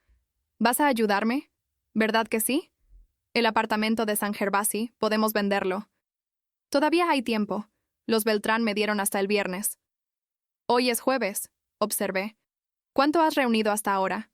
¿Vas a ayudarme? ¿Verdad que sí? El apartamento de San Gervasi, podemos venderlo. Todavía hay tiempo. Los Beltrán me dieron hasta el viernes. Hoy es jueves, observé. ¿Cuánto has reunido hasta ahora?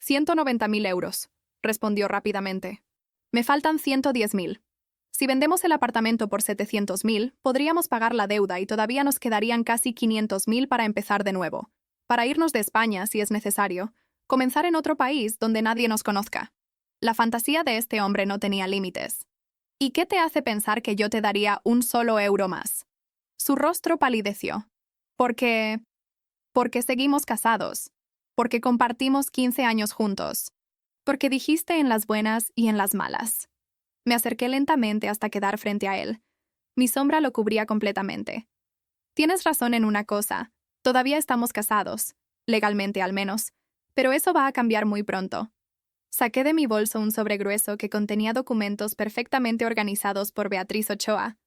190,000 euros, respondió rápidamente. Me faltan 110,000. Si vendemos el apartamento por 700,000, podríamos pagar la deuda y todavía nos quedarían casi 500,000 para empezar de nuevo. Para irnos de España, si es necesario, comenzar en otro país donde nadie nos conozca. La fantasía de este hombre no tenía límites. ¿Y qué te hace pensar que yo te daría un solo euro más? Su rostro palideció. Porque seguimos casados. Porque compartimos 15 años juntos. Porque dijiste en las buenas y en las malas. Me acerqué lentamente hasta quedar frente a él. Mi sombra lo cubría completamente. Tienes razón en una cosa. Todavía estamos casados, legalmente al menos, pero eso va a cambiar muy pronto. Saqué de mi bolso un sobre grueso que contenía documentos perfectamente organizados por Beatriz Ochoa.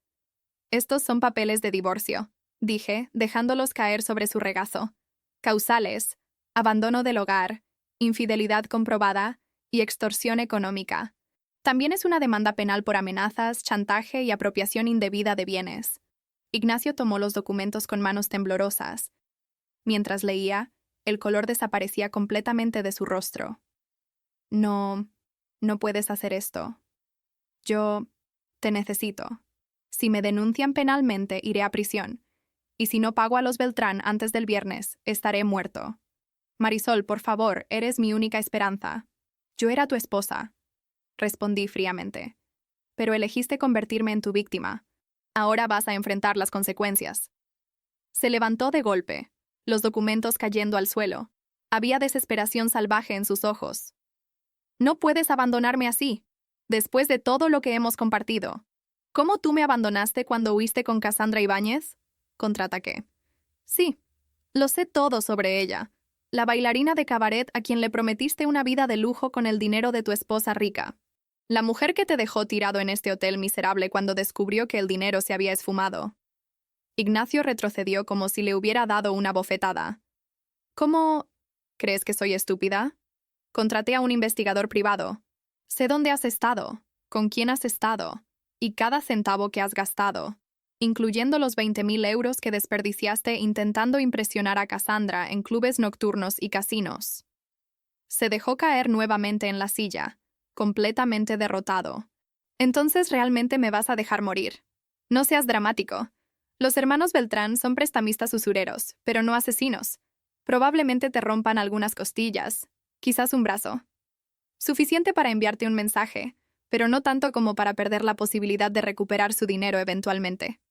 Estos son papeles de divorcio, dije, dejándolos caer sobre su regazo. Causales, abandono del hogar, infidelidad comprobada y extorsión económica. También es una demanda penal por amenazas, chantaje y apropiación indebida de bienes. Ignacio tomó los documentos con manos temblorosas. Mientras leía, el color desaparecía completamente de su rostro. No puedes hacer esto. Yo te necesito. Si me denuncian penalmente, iré a prisión. Y si no pago a los Beltrán antes del viernes, estaré muerto. Marisol, por favor, eres mi única esperanza. Yo era tu esposa, respondí fríamente. Pero elegiste convertirme en tu víctima. Ahora vas a enfrentar las consecuencias. Se levantó de golpe, los documentos cayendo al suelo. Había desesperación salvaje en sus ojos. No puedes abandonarme así, después de todo lo que hemos compartido. ¿Cómo tú me abandonaste cuando huiste con Cassandra Ibáñez? Contraataqué. Sí, lo sé todo sobre ella. La bailarina de cabaret a quien le prometiste una vida de lujo con el dinero de tu esposa rica. La mujer que te dejó tirado en este hotel miserable cuando descubrió que el dinero se había esfumado. Ignacio retrocedió como si le hubiera dado una bofetada. ¿Cómo? ¿Crees que soy estúpida? Contraté a un investigador privado. Sé dónde has estado, con quién has estado, y cada centavo que has gastado, incluyendo los 20,000 euros que desperdiciaste intentando impresionar a Cassandra en clubes nocturnos y casinos. Se dejó caer nuevamente en la silla, completamente derrotado. Entonces realmente me vas a dejar morir. No seas dramático. Los hermanos Beltrán son prestamistas usureros, pero no asesinos. Probablemente te rompan algunas costillas, quizás un brazo. Suficiente para enviarte un mensaje, pero no tanto como para perder la posibilidad de recuperar su dinero eventualmente.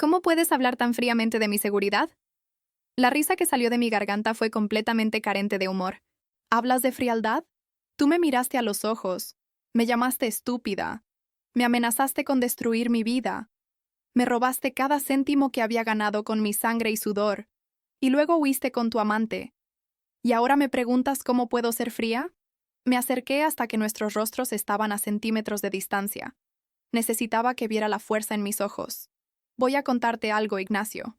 ¿Cómo puedes hablar tan fríamente de mi seguridad? La risa que salió de mi garganta fue completamente carente de humor. ¿Hablas de frialdad? Tú me miraste a los ojos, me llamaste estúpida, me amenazaste con destruir mi vida, me robaste cada céntimo que había ganado con mi sangre y sudor, y luego huiste con tu amante. ¿Y ahora me preguntas cómo puedo ser fría? Me acerqué hasta que nuestros rostros estaban a centímetros de distancia. Necesitaba que viera la fuerza en mis ojos. Voy a contarte algo, Ignacio.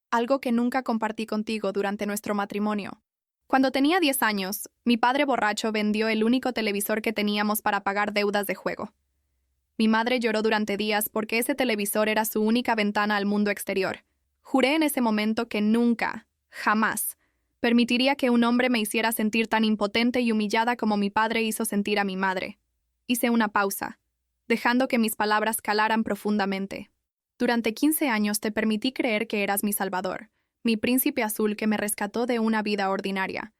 Algo que nunca compartí contigo durante nuestro matrimonio. Cuando tenía 10 años, mi padre borracho vendió el único televisor que teníamos para pagar deudas de juego. Mi madre lloró durante días porque ese televisor era su única ventana al mundo exterior. Juré en ese momento que nunca, jamás, permitiría que un hombre me hiciera sentir tan impotente y humillada como mi padre hizo sentir a mi madre. Hice una pausa, dejando que mis palabras calaran profundamente. Durante 15 años te permití creer que eras mi salvador, mi príncipe azul que me rescató de una vida ordinaria.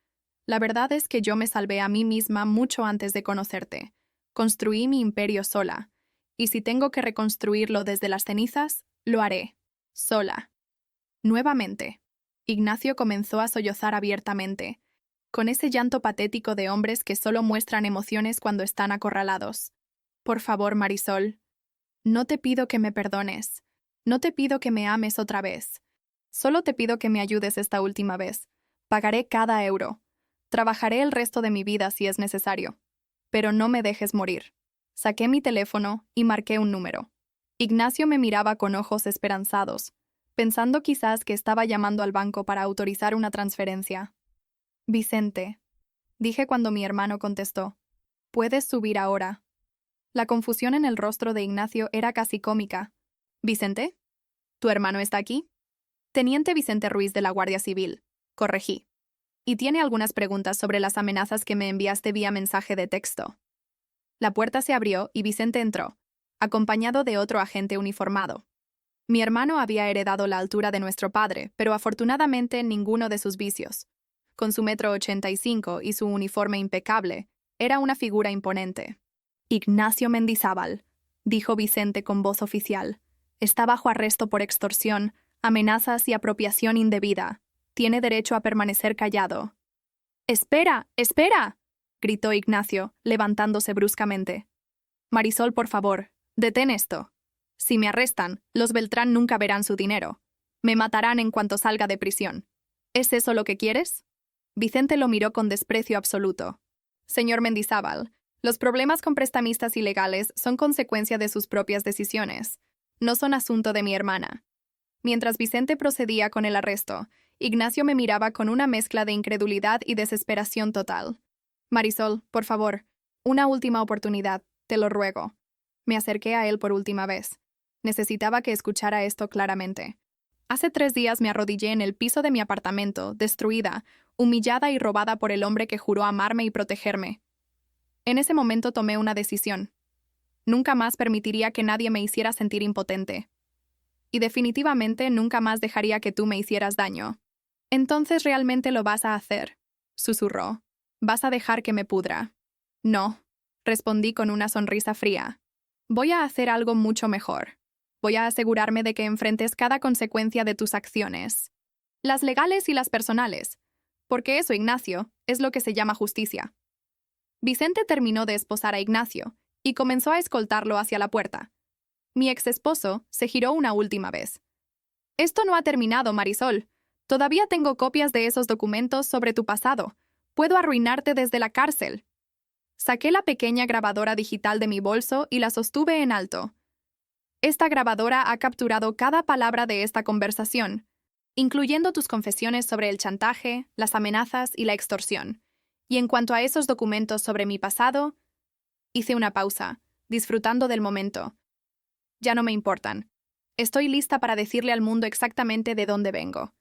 La verdad es que yo me salvé a mí misma mucho antes de conocerte. Construí mi imperio sola, y si tengo que reconstruirlo desde las cenizas, lo haré, sola. Nuevamente, Ignacio comenzó a sollozar abiertamente, con ese llanto patético de hombres que solo muestran emociones cuando están acorralados. Por favor, Marisol, no te pido que me perdones. No te pido que me ames otra vez. Solo te pido que me ayudes esta última vez. Pagaré cada euro. Trabajaré el resto de mi vida si es necesario. Pero no me dejes morir. Saqué mi teléfono y marqué un número. Ignacio me miraba con ojos esperanzados, pensando quizás que estaba llamando al banco para autorizar una transferencia. Vicente, dije cuando mi hermano contestó. Puedes subir ahora. La confusión en el rostro de Ignacio era casi cómica. ¿Vicente? ¿Tu hermano está aquí? Teniente Vicente Ruiz de la Guardia Civil. Corregí. Y tiene algunas preguntas sobre las amenazas que me enviaste vía mensaje de texto. La puerta se abrió y Vicente entró, acompañado de otro agente uniformado. Mi hermano había heredado la altura de nuestro padre, pero afortunadamente ninguno de sus vicios. Con su 1,85 m y su uniforme impecable, era una figura imponente. Ignacio Mendizábal, dijo Vicente con voz oficial. Está bajo arresto por extorsión, amenazas y apropiación indebida. Tiene derecho a permanecer callado. ¡Espera! ¡Espera!, gritó Ignacio, levantándose bruscamente. Marisol, por favor, detén esto. Si me arrestan, los Beltrán nunca verán su dinero. Me matarán en cuanto salga de prisión. ¿Es eso lo que quieres? Vicente lo miró con desprecio absoluto. Señor Mendizábal, los problemas con prestamistas ilegales son consecuencia de sus propias decisiones. No son asunto de mi hermana. Mientras Vicente procedía con el arresto, Ignacio me miraba con una mezcla de incredulidad y desesperación total. Marisol, por favor, una última oportunidad, te lo ruego. Me acerqué a él por última vez. Necesitaba que escuchara esto claramente. Hace 3 días me arrodillé en el piso de mi apartamento, destruida, humillada y robada por el hombre que juró amarme y protegerme. En ese momento tomé una decisión. Nunca más permitiría que nadie me hiciera sentir impotente. Y definitivamente nunca más dejaría que tú me hicieras daño. Entonces realmente lo vas a hacer, susurró. ¿Vas a dejar que me pudra? No, respondí con una sonrisa fría. Voy a hacer algo mucho mejor. Voy a asegurarme de que enfrentes cada consecuencia de tus acciones. Las legales y las personales. Porque eso, Ignacio, es lo que se llama justicia. Vicente terminó de esposar a Ignacio y comenzó a escoltarlo hacia la puerta. Mi exesposo se giró una última vez. Esto no ha terminado, Marisol. Todavía tengo copias de esos documentos sobre tu pasado. Puedo arruinarte desde la cárcel. Saqué la pequeña grabadora digital de mi bolso y la sostuve en alto. Esta grabadora ha capturado cada palabra de esta conversación, incluyendo tus confesiones sobre el chantaje, las amenazas y la extorsión. Y en cuanto a esos documentos sobre mi pasado, hice una pausa, disfrutando del momento. Ya no me importan. Estoy lista para decirle al mundo exactamente de dónde vengo.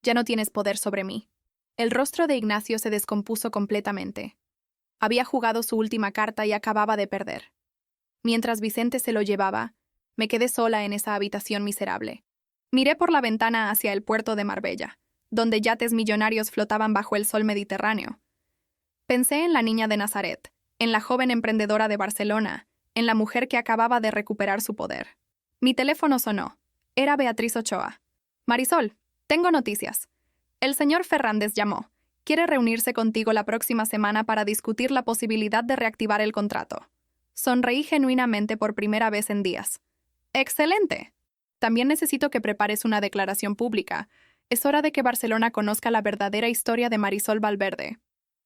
Ya no tienes poder sobre mí. El rostro de Ignacio se descompuso completamente. Había jugado su última carta y acababa de perder. Mientras Vicente se lo llevaba, me quedé sola en esa habitación miserable. Miré por la ventana hacia el puerto de Marbella, donde yates millonarios flotaban bajo el sol Mediterráneo. Pensé en la niña de Nazaret, en la joven emprendedora de Barcelona, en la mujer que acababa de recuperar su poder. Mi teléfono sonó. Era Beatriz Ochoa. Marisol, tengo noticias. El señor Fernández llamó. Quiere reunirse contigo la próxima semana para discutir la posibilidad de reactivar el contrato. Sonreí genuinamente por primera vez en días. ¡Excelente! También necesito que prepares una declaración pública. Es hora de que Barcelona conozca la verdadera historia de Marisol Valverde.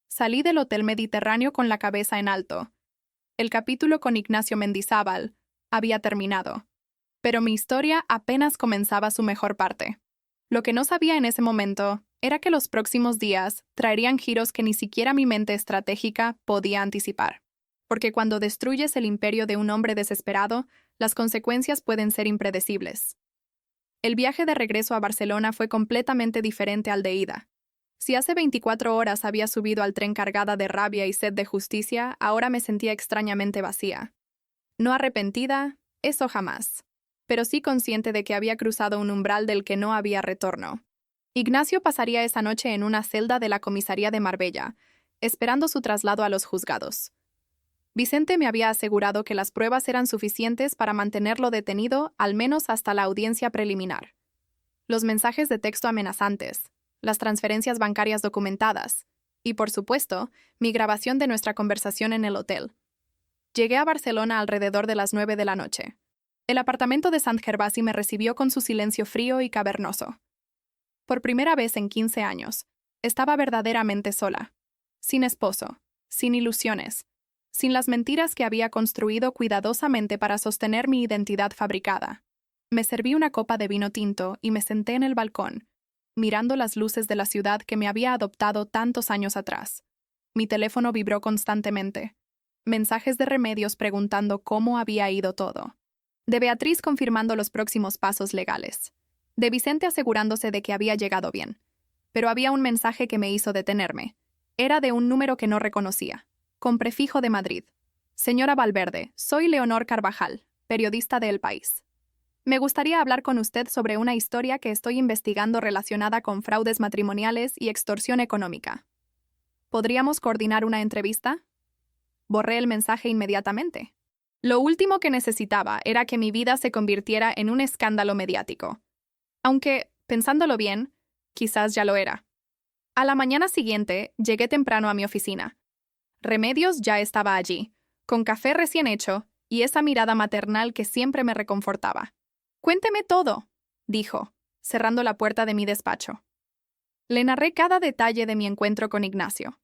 Salí del Hotel Mediterráneo con la cabeza en alto. El capítulo con Ignacio Mendizábal había terminado. Pero mi historia apenas comenzaba su mejor parte. Lo que no sabía en ese momento era que los próximos días traerían giros que ni siquiera mi mente estratégica podía anticipar. Porque cuando destruyes el imperio de un hombre desesperado, las consecuencias pueden ser impredecibles. El viaje de regreso a Barcelona fue completamente diferente al de ida. Si hace 24 horas había subido al tren cargada de rabia y sed de justicia, ahora me sentía extrañamente vacía. No arrepentida, eso jamás. Pero sí consciente de que había cruzado un umbral del que no había retorno. Ignacio pasaría esa noche en una celda de la comisaría de Marbella, esperando su traslado a los juzgados. Vicente me había asegurado que las pruebas eran suficientes para mantenerlo detenido al menos hasta la audiencia preliminar. Los mensajes de texto amenazantes, las transferencias bancarias documentadas y, por supuesto, mi grabación de nuestra conversación en el hotel. Llegué a Barcelona alrededor de las 9 de la noche. El apartamento de Sant Gervasi me recibió con su silencio frío y cavernoso. Por primera vez en 15 años, estaba verdaderamente sola. Sin esposo, sin ilusiones, sin las mentiras que había construido cuidadosamente para sostener mi identidad fabricada. Me serví una copa de vino tinto y me senté en el balcón, mirando las luces de la ciudad que me había adoptado tantos años atrás. Mi teléfono vibró constantemente. Mensajes de Remedios preguntando cómo había ido todo. De Beatriz confirmando los próximos pasos legales. De Vicente asegurándose de que había llegado bien. Pero había un mensaje que me hizo detenerme. Era de un número que no reconocía, con prefijo de Madrid. Señora Valverde, soy Leonor Carvajal, periodista de El País. Me gustaría hablar con usted sobre una historia que estoy investigando relacionada con fraudes matrimoniales y extorsión económica. ¿Podríamos coordinar una entrevista? Borré el mensaje inmediatamente. Lo último que necesitaba era que mi vida se convirtiera en un escándalo mediático. Aunque, pensándolo bien, quizás ya lo era. A la mañana siguiente, llegué temprano a mi oficina. Remedios ya estaba allí, con café recién hecho y esa mirada maternal que siempre me reconfortaba. «Cuénteme todo», dijo, cerrando la puerta de mi despacho. Le narré cada detalle de mi encuentro con Ignacio.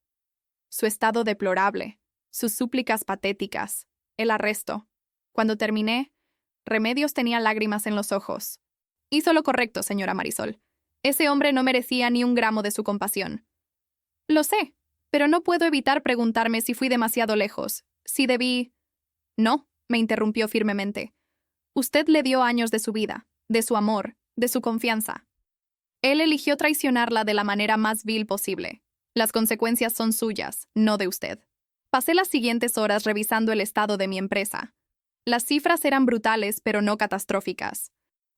Su estado deplorable, sus súplicas patéticas, el arresto. Cuando terminé, Remedios tenía lágrimas en los ojos. Hizo lo correcto, señora Marisol. Ese hombre no merecía ni un gramo de su compasión. Lo sé, pero no puedo evitar preguntarme si fui demasiado lejos, si debí... No, me interrumpió firmemente. Usted le dio años de su vida, de su amor, de su confianza. Él eligió traicionarla de la manera más vil posible. Las consecuencias son suyas, no de usted. Pasé las siguientes horas revisando el estado de mi empresa. Las cifras eran brutales, pero no catastróficas.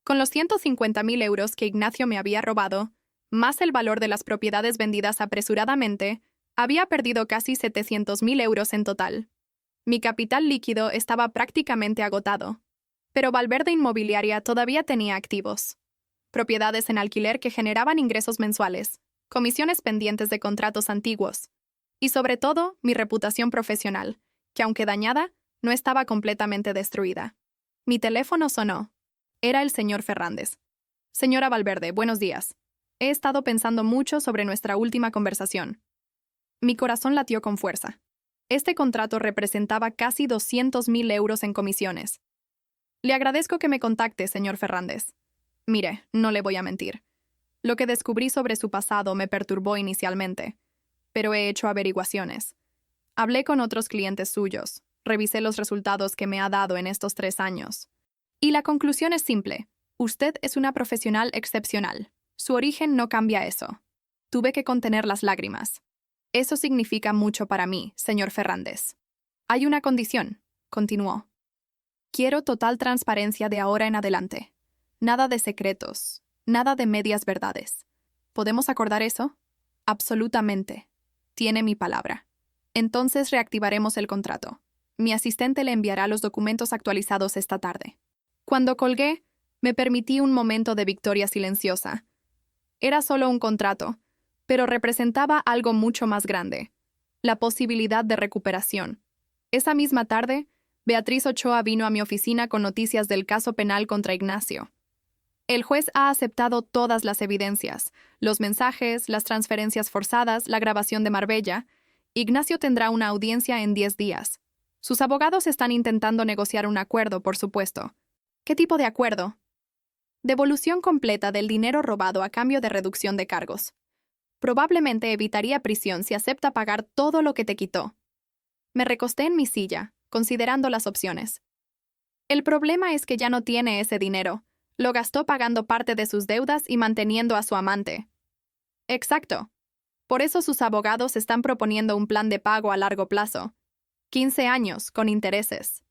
Con los 150.000 euros que Ignacio me había robado, más el valor de las propiedades vendidas apresuradamente, había perdido casi 700.000 euros en total. Mi capital líquido estaba prácticamente agotado. Pero Valverde Inmobiliaria todavía tenía activos. Propiedades en alquiler que generaban ingresos mensuales, comisiones pendientes de contratos antiguos, y sobre todo, mi reputación profesional, que aunque dañada, no estaba completamente destruida. Mi teléfono sonó. Era el señor Fernández. Señora Valverde, buenos días. He estado pensando mucho sobre nuestra última conversación. Mi corazón latió con fuerza. Este contrato representaba casi 200.000 euros en comisiones. Le agradezco que me contacte, señor Fernández. Mire, no le voy a mentir. Lo que descubrí sobre su pasado me perturbó inicialmente, pero he hecho averiguaciones. Hablé con otros clientes suyos, revisé los resultados que me ha dado en estos 3 años. Y la conclusión es simple. Usted es una profesional excepcional. Su origen no cambia eso. Tuve que contener las lágrimas. Eso significa mucho para mí, señor Fernández. Hay una condición, continuó. Quiero total transparencia de ahora en adelante. Nada de secretos, nada de medias verdades. ¿Podemos acordar eso? Absolutamente. Tiene mi palabra. Entonces reactivaremos el contrato. Mi asistente le enviará los documentos actualizados esta tarde. Cuando colgué, Me permití un momento de victoria silenciosa. Era solo un contrato, pero representaba algo mucho más grande: la posibilidad de recuperación. Esa misma tarde, Beatriz Ochoa vino a mi oficina con noticias del caso penal contra Ignacio. El juez ha aceptado todas las evidencias: los mensajes, las transferencias forzadas, la grabación de Marbella. Ignacio tendrá una audiencia en 10 días. Sus abogados están intentando negociar un acuerdo, por supuesto. ¿Qué tipo de acuerdo? Devolución completa del dinero robado a cambio de reducción de cargos. Probablemente evitaría prisión si acepta pagar todo lo que te quitó. Me recosté en mi silla, considerando las opciones. El problema es que ya no tiene ese dinero. Lo gastó pagando parte de sus deudas y manteniendo a su amante. Exacto. Por eso sus abogados están proponiendo un plan de pago a largo plazo. 15 años, con intereses.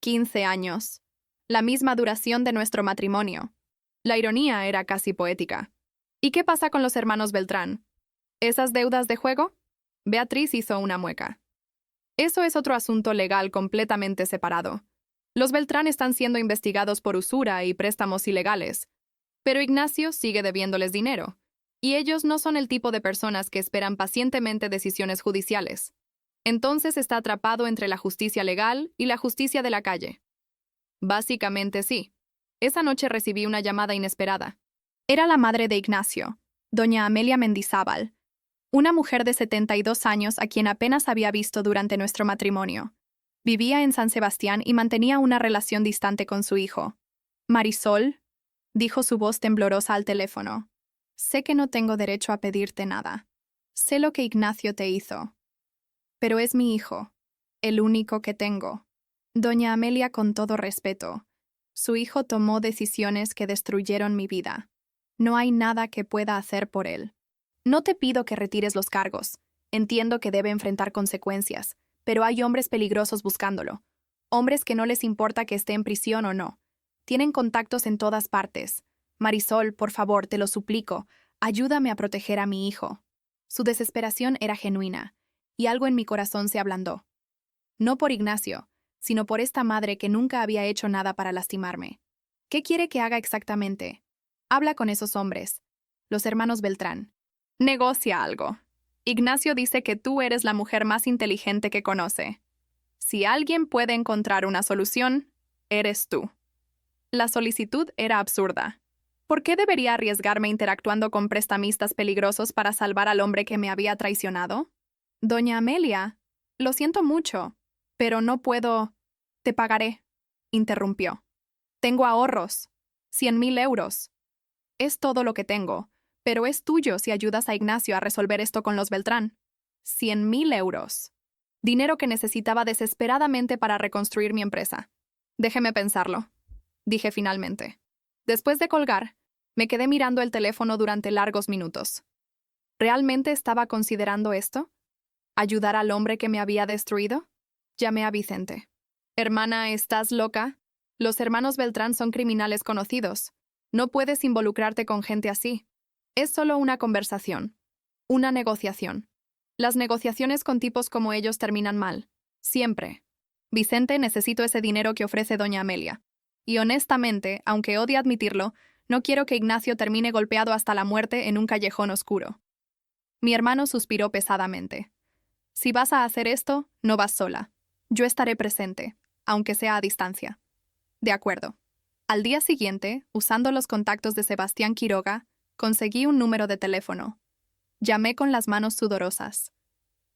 15 años. La misma duración de nuestro matrimonio. La ironía era casi poética. ¿Y qué pasa con los hermanos Beltrán? ¿Esas deudas de juego? Beatriz hizo una mueca. Eso es otro asunto legal completamente separado. Los Beltrán están siendo investigados por usura y préstamos ilegales, pero Ignacio sigue debiéndoles dinero, y ellos no son el tipo de personas que esperan pacientemente decisiones judiciales. Entonces está atrapado entre la justicia legal y la justicia de la calle. Básicamente sí. Esa noche recibí una llamada inesperada. Era la madre de Ignacio, doña Amelia Mendizábal, una mujer de 72 años a quien apenas había visto durante nuestro matrimonio. Vivía en San Sebastián y mantenía una relación distante con su hijo. Marisol, dijo su voz temblorosa al teléfono, sé que no tengo derecho a pedirte nada. Sé lo que Ignacio te hizo. Pero es mi hijo, el único que tengo. Doña Amelia, con todo respeto, su hijo tomó decisiones que destruyeron mi vida. No hay nada que pueda hacer por él. No te pido que retires los cargos. Entiendo que debe enfrentar consecuencias, pero hay hombres peligrosos buscándolo. Hombres que no les importa que esté en prisión o no. Tienen contactos en todas partes. Marisol, por favor, te lo suplico, ayúdame a proteger a mi hijo. Su desesperación era genuina, y algo en mi corazón se ablandó. No por Ignacio, sino por esta madre que nunca había hecho nada para lastimarme. ¿Qué quiere que haga exactamente? Habla con esos hombres, los hermanos Beltrán. Negocia algo. Ignacio dice que tú eres la mujer más inteligente que conoce. Si alguien puede encontrar una solución, eres tú. La solicitud era absurda. ¿Por qué debería arriesgarme interactuando con prestamistas peligrosos para salvar al hombre que me había traicionado? Doña Amelia, lo siento mucho, pero no puedo. Te pagaré, interrumpió. Tengo ahorros, 100.000 euros. Es todo lo que tengo, pero es tuyo si ayudas a Ignacio a resolver esto con los Beltrán. 100.000 euros. Dinero que necesitaba desesperadamente para reconstruir mi empresa. Déjeme pensarlo, dije finalmente. Después de colgar, me quedé mirando el teléfono durante largos minutos. ¿Realmente estaba considerando esto? ¿Ayudar al hombre que me había destruido? Llamé a Vicente. Hermana, ¿estás loca? Los hermanos Beltrán son criminales conocidos. No puedes involucrarte con gente así. Es solo una conversación. Una negociación. Las negociaciones con tipos como ellos terminan mal. Siempre. Vicente, necesito ese dinero que ofrece doña Amelia. Y honestamente, aunque odie admitirlo, no quiero que Ignacio termine golpeado hasta la muerte en un callejón oscuro. Mi hermano suspiró pesadamente. Si vas a hacer esto, no vas sola. Yo estaré presente, aunque sea a distancia. De acuerdo. Al día siguiente, usando los contactos de Sebastián Quiroga, conseguí un número de teléfono. Llamé con las manos sudorosas.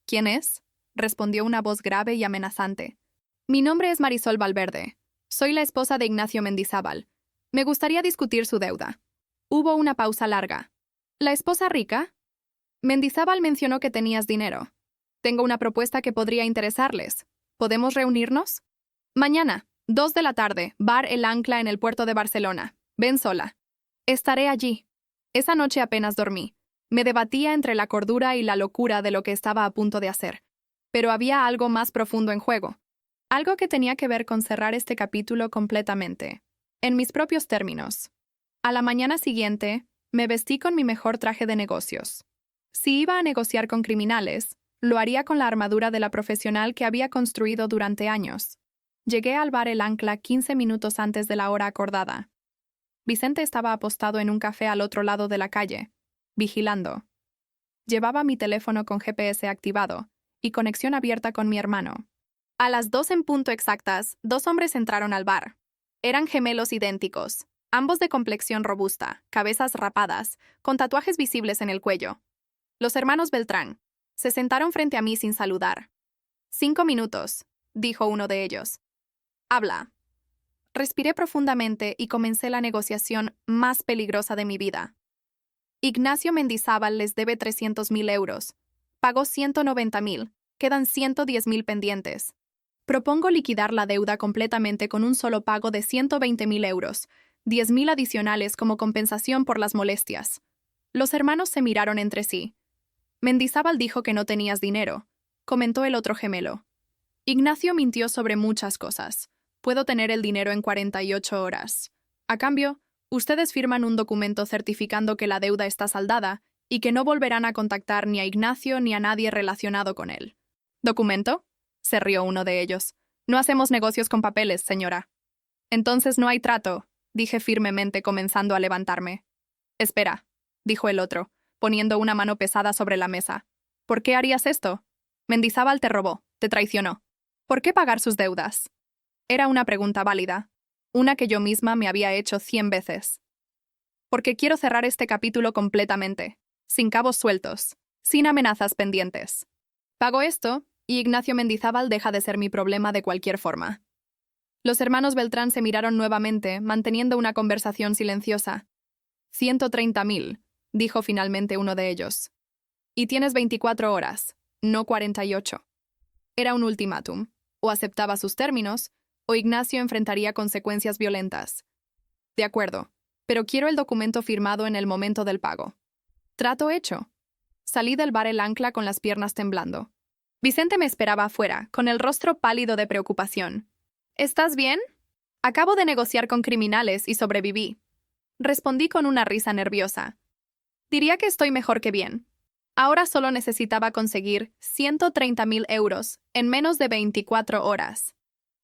¿Quién es? Respondió una voz grave y amenazante. Mi nombre es Marisol Valverde. Soy la esposa de Ignacio Mendizábal. Me gustaría discutir su deuda. Hubo una pausa larga. ¿La esposa rica? Mendizábal mencionó que tenías dinero. Tengo una propuesta que podría interesarles. ¿Podemos reunirnos? Mañana, 2 de la tarde, bar El Ancla en el puerto de Barcelona. Ven sola. Estaré allí. Esa noche apenas dormí. Me debatía entre la cordura y la locura de lo que estaba a punto de hacer. Pero había algo más profundo en juego. Algo que tenía que ver con cerrar este capítulo completamente. En mis propios términos. A la mañana siguiente, me vestí con mi mejor traje de negocios. Si iba a negociar con criminales, lo haría con la armadura de la profesional que había construido durante años. Llegué al bar El Ancla 15 minutos antes de la hora acordada. Vicente estaba apostado en un café al otro lado de la calle, vigilando. Llevaba mi teléfono con GPS activado y conexión abierta con mi hermano. A las 2 en punto exactas, dos hombres entraron al bar. Eran gemelos idénticos, ambos de complexión robusta, cabezas rapadas, con tatuajes visibles en el cuello. Los hermanos Beltrán. Se sentaron frente a mí sin saludar. 5 minutos, dijo uno de ellos. Habla. Respiré profundamente y comencé la negociación más peligrosa de mi vida. Ignacio Mendizábal les debe 300.000 euros. Pagó 190.000. Quedan 110.000 pendientes. Propongo liquidar la deuda completamente con un solo pago de 120.000 euros, 10.000 adicionales como compensación por las molestias. Los hermanos se miraron entre sí. Mendizábal dijo que no tenías dinero, comentó el otro gemelo. Ignacio mintió sobre muchas cosas. Puedo tener el dinero en 48 horas. A cambio, ustedes firman un documento certificando que la deuda está saldada y que no volverán a contactar ni a Ignacio ni a nadie relacionado con él. ¿Documento? Se rió uno de ellos. No hacemos negocios con papeles, señora. Entonces no hay trato, dije firmemente comenzando a levantarme. Espera, dijo el otro, poniendo una mano pesada sobre la mesa. ¿Por qué harías esto? Mendizábal te robó, te traicionó. ¿Por qué pagar sus deudas? Era una pregunta válida, una que yo misma me había hecho 100 veces. Porque quiero cerrar este capítulo completamente, sin cabos sueltos, sin amenazas pendientes. Pago esto, y Ignacio Mendizábal deja de ser mi problema de cualquier forma. Los hermanos Beltrán se miraron nuevamente, manteniendo una conversación silenciosa. 130.000, dijo finalmente uno de ellos. Y tienes 24 horas, no 48. Era un ultimátum. O aceptaba sus términos, o Ignacio enfrentaría consecuencias violentas. De acuerdo, pero quiero el documento firmado en el momento del pago. Trato hecho. Salí del bar El Ancla con las piernas temblando. Vicente me esperaba afuera, con el rostro pálido de preocupación. ¿Estás bien? Acabo de negociar con criminales y sobreviví. Respondí con una risa nerviosa. Diría que estoy mejor que bien. Ahora solo necesitaba conseguir 130.000 euros en menos de 24 horas.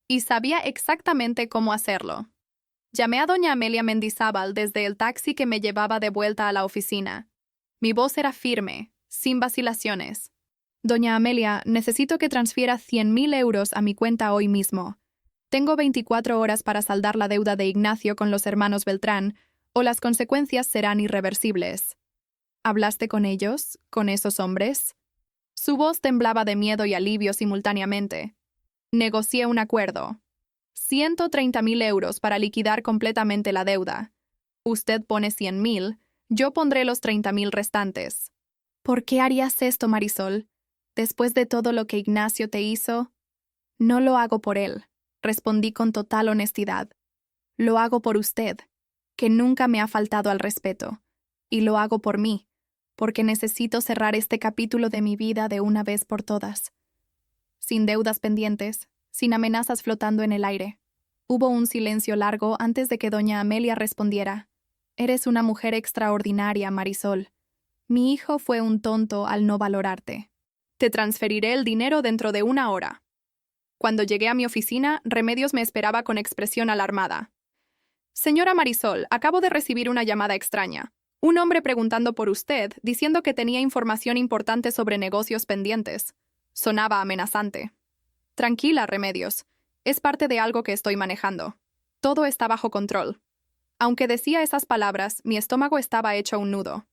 Y sabía exactamente cómo hacerlo. Llamé a doña Amelia Mendizábal desde el taxi que me llevaba de vuelta a la oficina. Mi voz era firme, sin vacilaciones. Doña Amelia, necesito que transfiera 100.000 euros a mi cuenta hoy mismo. Tengo 24 horas para saldar la deuda de Ignacio con los hermanos Beltrán, o las consecuencias serán irreversibles. ¿Hablaste con ellos, con esos hombres? Su voz temblaba de miedo y alivio simultáneamente. Negocié un acuerdo. 130.000 euros para liquidar completamente la deuda. Usted pone 100.000, yo pondré los 30.000 restantes. ¿Por qué harías esto, Marisol? Después de todo lo que Ignacio te hizo. No lo hago por él, respondí con total honestidad. Lo hago por usted, que nunca me ha faltado al respeto. Y lo hago por mí, porque necesito cerrar este capítulo de mi vida de una vez por todas. Sin deudas pendientes, sin amenazas flotando en el aire. Hubo un silencio largo antes de que doña Amelia respondiera. Eres una mujer extraordinaria, Marisol. Mi hijo fue un tonto al no valorarte. Te transferiré el dinero dentro de 1 hora. Cuando llegué a mi oficina, Remedios me esperaba con expresión alarmada. Señora Marisol, acabo de recibir una llamada extraña. Un hombre preguntando por usted, diciendo que tenía información importante sobre negocios pendientes. Sonaba amenazante. Tranquila, Remedios. Es parte de algo que estoy manejando. Todo está bajo control. Aunque decía esas palabras, mi estómago estaba hecho un nudo.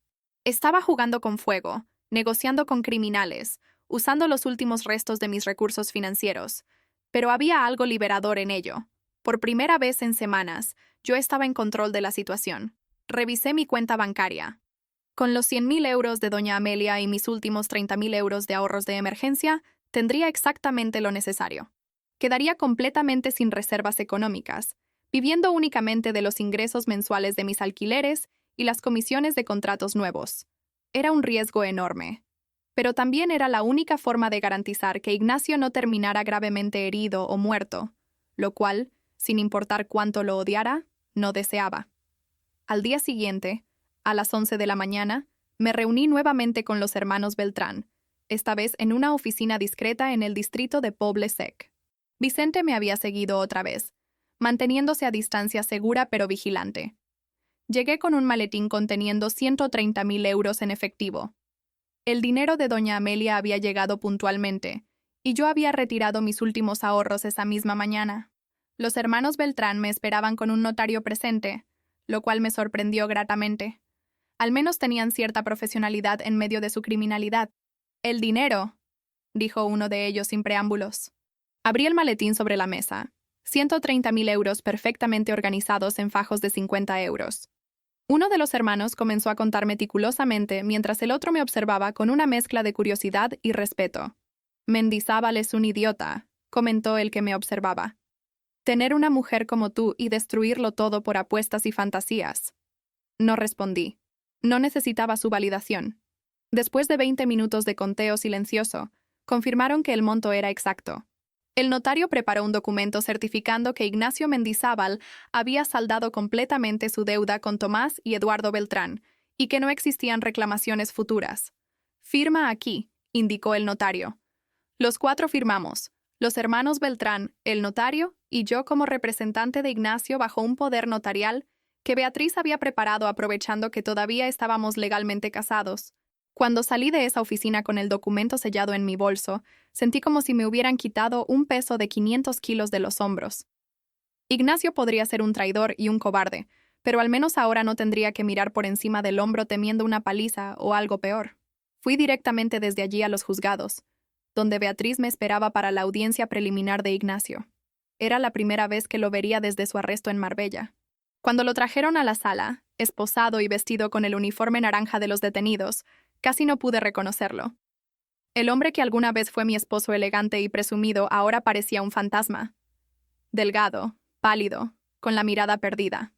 Estaba jugando con fuego, negociando con criminales, usando los últimos restos de mis recursos financieros. Pero había algo liberador en ello. Por primera vez en semanas, yo estaba en control de la situación. Revisé mi cuenta bancaria. Con los 100.000 euros de doña Amelia y mis últimos 30.000 euros de ahorros de emergencia, tendría exactamente lo necesario. Quedaría completamente sin reservas económicas, viviendo únicamente de los ingresos mensuales de mis alquileres y las comisiones de contratos nuevos. Era un riesgo enorme. Pero también era la única forma de garantizar que Ignacio no terminara gravemente herido o muerto, lo cual, sin importar cuánto lo odiara, no deseaba. Al día siguiente, a las 11 de la mañana, me reuní nuevamente con los hermanos Beltrán, esta vez en una oficina discreta en el distrito de Poble-Sec. Vicente me había seguido otra vez, manteniéndose a distancia segura pero vigilante. Llegué con un maletín conteniendo 130.000 euros en efectivo. El dinero de doña Amelia había llegado puntualmente, y yo había retirado mis últimos ahorros esa misma mañana. Los hermanos Beltrán me esperaban con un notario presente, lo cual me sorprendió gratamente. Al menos tenían cierta profesionalidad en medio de su criminalidad. «El dinero», dijo uno de ellos sin preámbulos. Abrí el maletín sobre la mesa. 130.000 euros perfectamente organizados en fajos de 50 euros. Uno de los hermanos comenzó a contar meticulosamente mientras el otro me observaba con una mezcla de curiosidad y respeto. «Mendizábal es un idiota», comentó el que me observaba. «Tener una mujer como tú y destruirlo todo por apuestas y fantasías». No respondí. No necesitaba su validación. Después de 20 minutos de conteo silencioso, confirmaron que el monto era exacto. El notario preparó un documento certificando que Ignacio Mendizábal había saldado completamente su deuda con Tomás y Eduardo Beltrán, y que no existían reclamaciones futuras. «Firma aquí», indicó el notario. Los 4 firmamos, los hermanos Beltrán, el notario y yo como representante de Ignacio bajo un poder notarial que Beatriz había preparado aprovechando que todavía estábamos legalmente casados. Cuando salí de esa oficina con el documento sellado en mi bolso, sentí como si me hubieran quitado un peso de 500 kilos de los hombros. Ignacio podría ser un traidor y un cobarde, pero al menos ahora no tendría que mirar por encima del hombro temiendo una paliza o algo peor. Fui directamente desde allí a los juzgados, donde Beatriz me esperaba para la audiencia preliminar de Ignacio. Era la primera vez que lo vería desde su arresto en Marbella. Cuando lo trajeron a la sala, esposado y vestido con el uniforme naranja de los detenidos, casi no pude reconocerlo. El hombre que alguna vez fue mi esposo elegante y presumido ahora parecía un fantasma. Delgado, pálido, con la mirada perdida.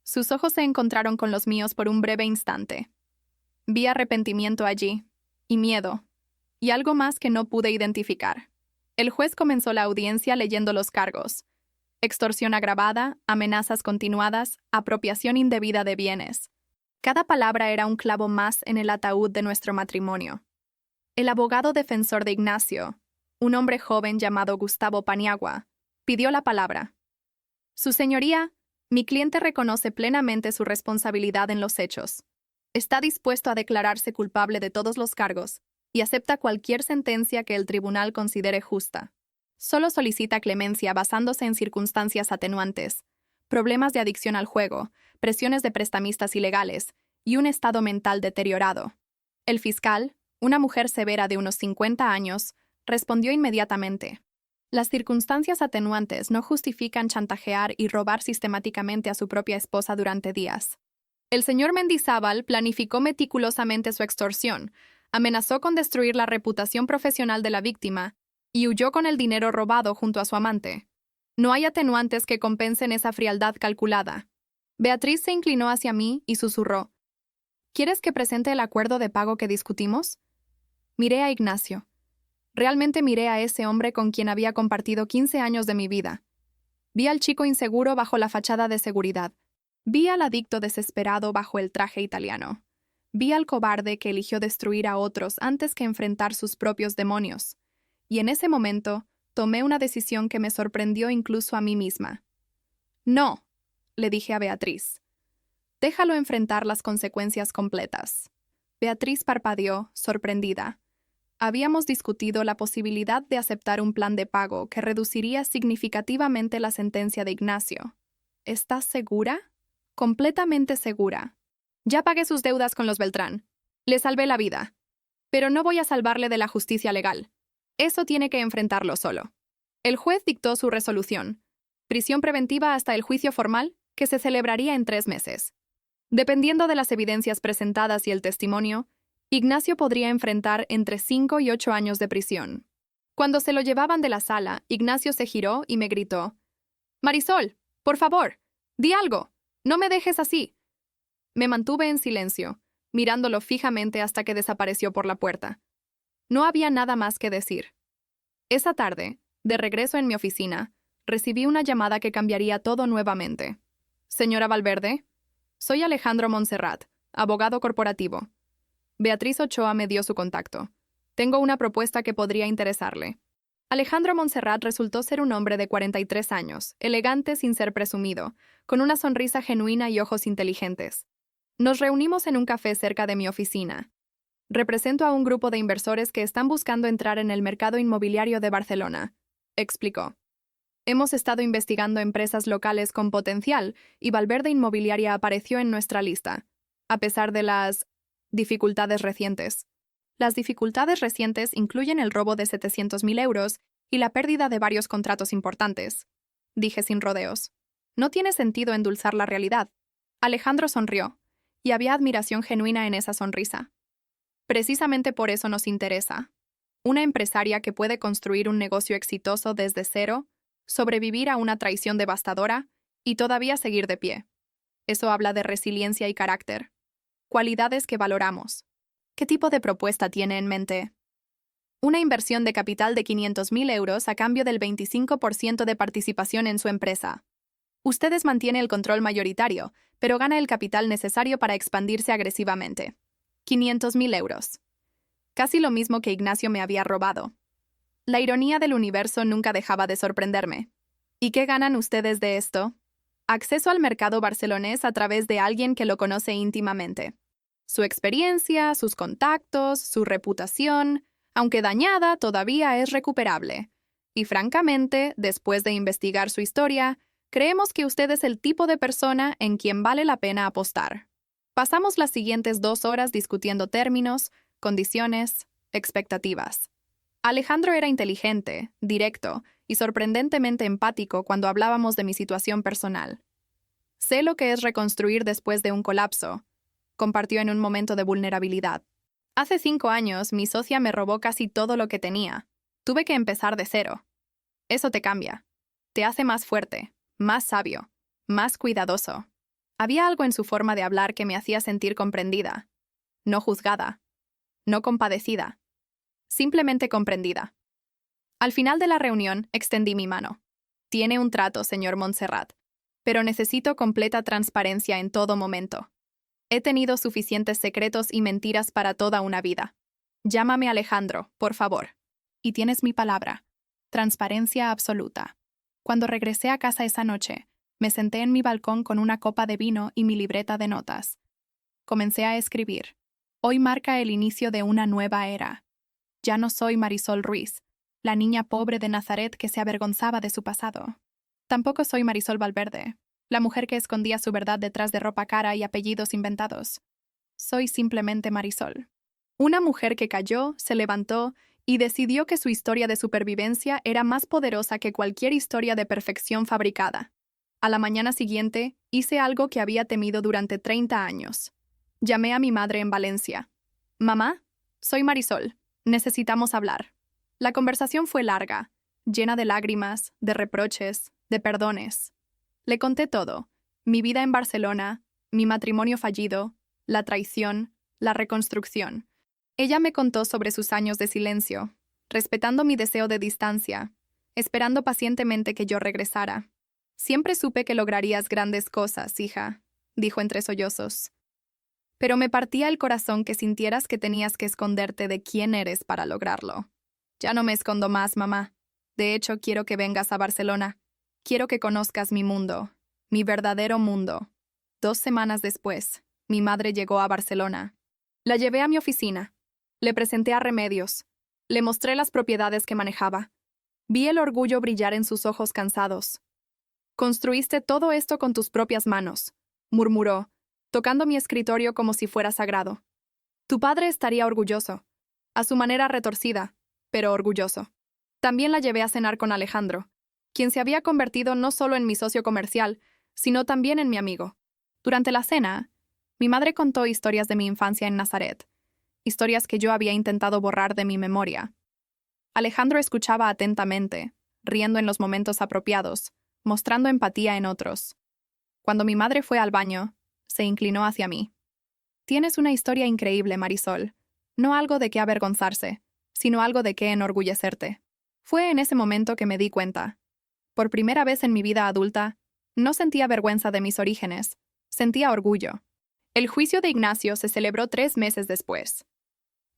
Sus ojos se encontraron con los míos por un breve instante. Vi arrepentimiento allí, y miedo, y algo más que no pude identificar. El juez comenzó la audiencia leyendo los cargos: extorsión agravada, amenazas continuadas, apropiación indebida de bienes. Cada palabra era un clavo más en el ataúd de nuestro matrimonio. El abogado defensor de Ignacio, un hombre joven llamado Gustavo Paniagua, pidió la palabra. «Su señoría, mi cliente reconoce plenamente su responsabilidad en los hechos. Está dispuesto a declararse culpable de todos los cargos y acepta cualquier sentencia que el tribunal considere justa. Solo solicita clemencia basándose en circunstancias atenuantes, problemas de adicción al juego, presiones de prestamistas ilegales y un estado mental deteriorado». El fiscal, una mujer severa de unos 50 años, respondió inmediatamente: «Las circunstancias atenuantes no justifican chantajear y robar sistemáticamente a su propia esposa durante días. El señor Mendizábal planificó meticulosamente su extorsión, amenazó con destruir la reputación profesional de la víctima y huyó con el dinero robado junto a su amante. No hay atenuantes que compensen esa frialdad calculada». Beatriz se inclinó hacia mí y susurró: «¿Quieres que presente el acuerdo de pago que discutimos?». Miré a Ignacio. Realmente miré a ese hombre con quien había compartido 15 años de mi vida. Vi al chico inseguro bajo la fachada de seguridad. Vi al adicto desesperado bajo el traje italiano. Vi al cobarde que eligió destruir a otros antes que enfrentar sus propios demonios. Y en ese momento, tomé una decisión que me sorprendió incluso a mí misma. «No», le dije a Beatriz. «Déjalo enfrentar las consecuencias completas». Beatriz parpadeó, sorprendida. Habíamos discutido la posibilidad de aceptar un plan de pago que reduciría significativamente la sentencia de Ignacio. «¿Estás segura?». «Completamente segura. Ya pagué sus deudas con los Beltrán. Le salvé la vida. Pero no voy a salvarle de la justicia legal. Eso tiene que enfrentarlo solo». El juez dictó su resolución: prisión preventiva hasta el juicio formal, que se celebraría en 3 meses. Dependiendo de las evidencias presentadas y el testimonio, Ignacio podría enfrentar entre 5 y 8 años de prisión. Cuando se lo llevaban de la sala, Ignacio se giró y me gritó: «Marisol, por favor, di algo. No me dejes así». Me mantuve en silencio, mirándolo fijamente hasta que desapareció por la puerta. No había nada más que decir. Esa tarde, de regreso en mi oficina, recibí una llamada que cambiaría todo nuevamente. «Señora Valverde, soy Alejandro Montserrat, abogado corporativo. Beatriz Ochoa me dio su contacto. Tengo una propuesta que podría interesarle». Alejandro Montserrat resultó ser un hombre de 43 años, elegante sin ser presumido, con una sonrisa genuina y ojos inteligentes. Nos reunimos en un café cerca de mi oficina. Represento a un grupo de inversores que están buscando entrar en el mercado inmobiliario de Barcelona, explicó. Hemos estado investigando empresas locales con potencial y Valverde Inmobiliaria apareció en nuestra lista, a pesar de las dificultades recientes. Las dificultades recientes incluyen el robo de 700.000 euros y la pérdida de varios contratos importantes. Dije sin rodeos. No tiene sentido endulzar la realidad. Alejandro sonrió, y había admiración genuina en esa sonrisa. Precisamente por eso nos interesa. Una empresaria que puede construir un negocio exitoso desde cero, sobrevivir a una traición devastadora y todavía seguir de pie. Eso habla de resiliencia y carácter. Cualidades que valoramos. ¿Qué tipo de propuesta tiene en mente? Una inversión de capital de 500.000 euros a cambio del 25% de participación en su empresa. Ustedes mantienen el control mayoritario, pero gana el capital necesario para expandirse agresivamente. 500.000 euros. Casi lo mismo que Ignacio me había robado. La ironía del universo nunca dejaba de sorprenderme. ¿Y qué ganan ustedes de esto? Acceso al mercado barcelonés a través de alguien que lo conoce íntimamente. Su experiencia, sus contactos, su reputación, aunque dañada, todavía es recuperable. Y francamente, después de investigar su historia, creemos que usted es el tipo de persona en quien vale la pena apostar. Pasamos las siguientes 2 horas discutiendo términos, condiciones, expectativas. Alejandro era inteligente, directo y sorprendentemente empático cuando hablábamos de mi situación personal. Sé lo que es reconstruir después de un colapso, compartió en un momento de vulnerabilidad. Hace 5 años, mi socia me robó casi todo lo que tenía. Tuve que empezar de cero. Eso te cambia. Te hace más fuerte, más sabio, más cuidadoso. Había algo en su forma de hablar que me hacía sentir comprendida, no juzgada, no compadecida, simplemente comprendida. Al final de la reunión, extendí mi mano. Tiene un trato, señor Montserrat, pero necesito completa transparencia en todo momento. He tenido suficientes secretos y mentiras para toda una vida. Llámame Alejandro, por favor. Y tienes mi palabra. Transparencia absoluta. Cuando regresé a casa esa noche, me senté en mi balcón con una copa de vino y mi libreta de notas. Comencé a escribir. Hoy marca el inicio de una nueva era. Ya no soy Marisol Ruiz, la niña pobre de Nazaret que se avergonzaba de su pasado. Tampoco soy Marisol Valverde, la mujer que escondía su verdad detrás de ropa cara y apellidos inventados. Soy simplemente Marisol. Una mujer que cayó, se levantó y decidió que su historia de supervivencia era más poderosa que cualquier historia de perfección fabricada. A la mañana siguiente, hice algo que había temido durante 30 años. Llamé a mi madre en Valencia. «Mamá, soy Marisol. Necesitamos hablar». La conversación fue larga, llena de lágrimas, de reproches, de perdones. Le conté todo: mi vida en Barcelona, mi matrimonio fallido, la traición, la reconstrucción. Ella me contó sobre sus años de silencio, respetando mi deseo de distancia, esperando pacientemente que yo regresara. «Siempre supe que lograrías grandes cosas, hija», dijo entre sollozos. «Pero me partía el corazón que sintieras que tenías que esconderte de quién eres para lograrlo». «Ya no me escondo más, mamá. De hecho, quiero que vengas a Barcelona. Quiero que conozcas mi mundo, mi verdadero mundo». 2 semanas después, mi madre llegó a Barcelona. La llevé a mi oficina. Le presenté a Remedios. Le mostré las propiedades que manejaba. Vi el orgullo brillar en sus ojos cansados. «Construiste todo esto con tus propias manos», murmuró, tocando mi escritorio como si fuera sagrado. «Tu padre estaría orgulloso, a su manera retorcida, pero orgulloso». También la llevé a cenar con Alejandro, quien se había convertido no solo en mi socio comercial, sino también en mi amigo. Durante la cena, mi madre contó historias de mi infancia en Nazaret, historias que yo había intentado borrar de mi memoria. Alejandro escuchaba atentamente, riendo en los momentos apropiados, mostrando empatía en otros. Cuando mi madre fue al baño, se inclinó hacia mí. «Tienes una historia increíble, Marisol. No algo de qué avergonzarse, sino algo de qué enorgullecerte». Fue en ese momento que me di cuenta. Por primera vez en mi vida adulta, no sentía vergüenza de mis orígenes, sentía orgullo. El juicio de Ignacio se celebró 3 meses después.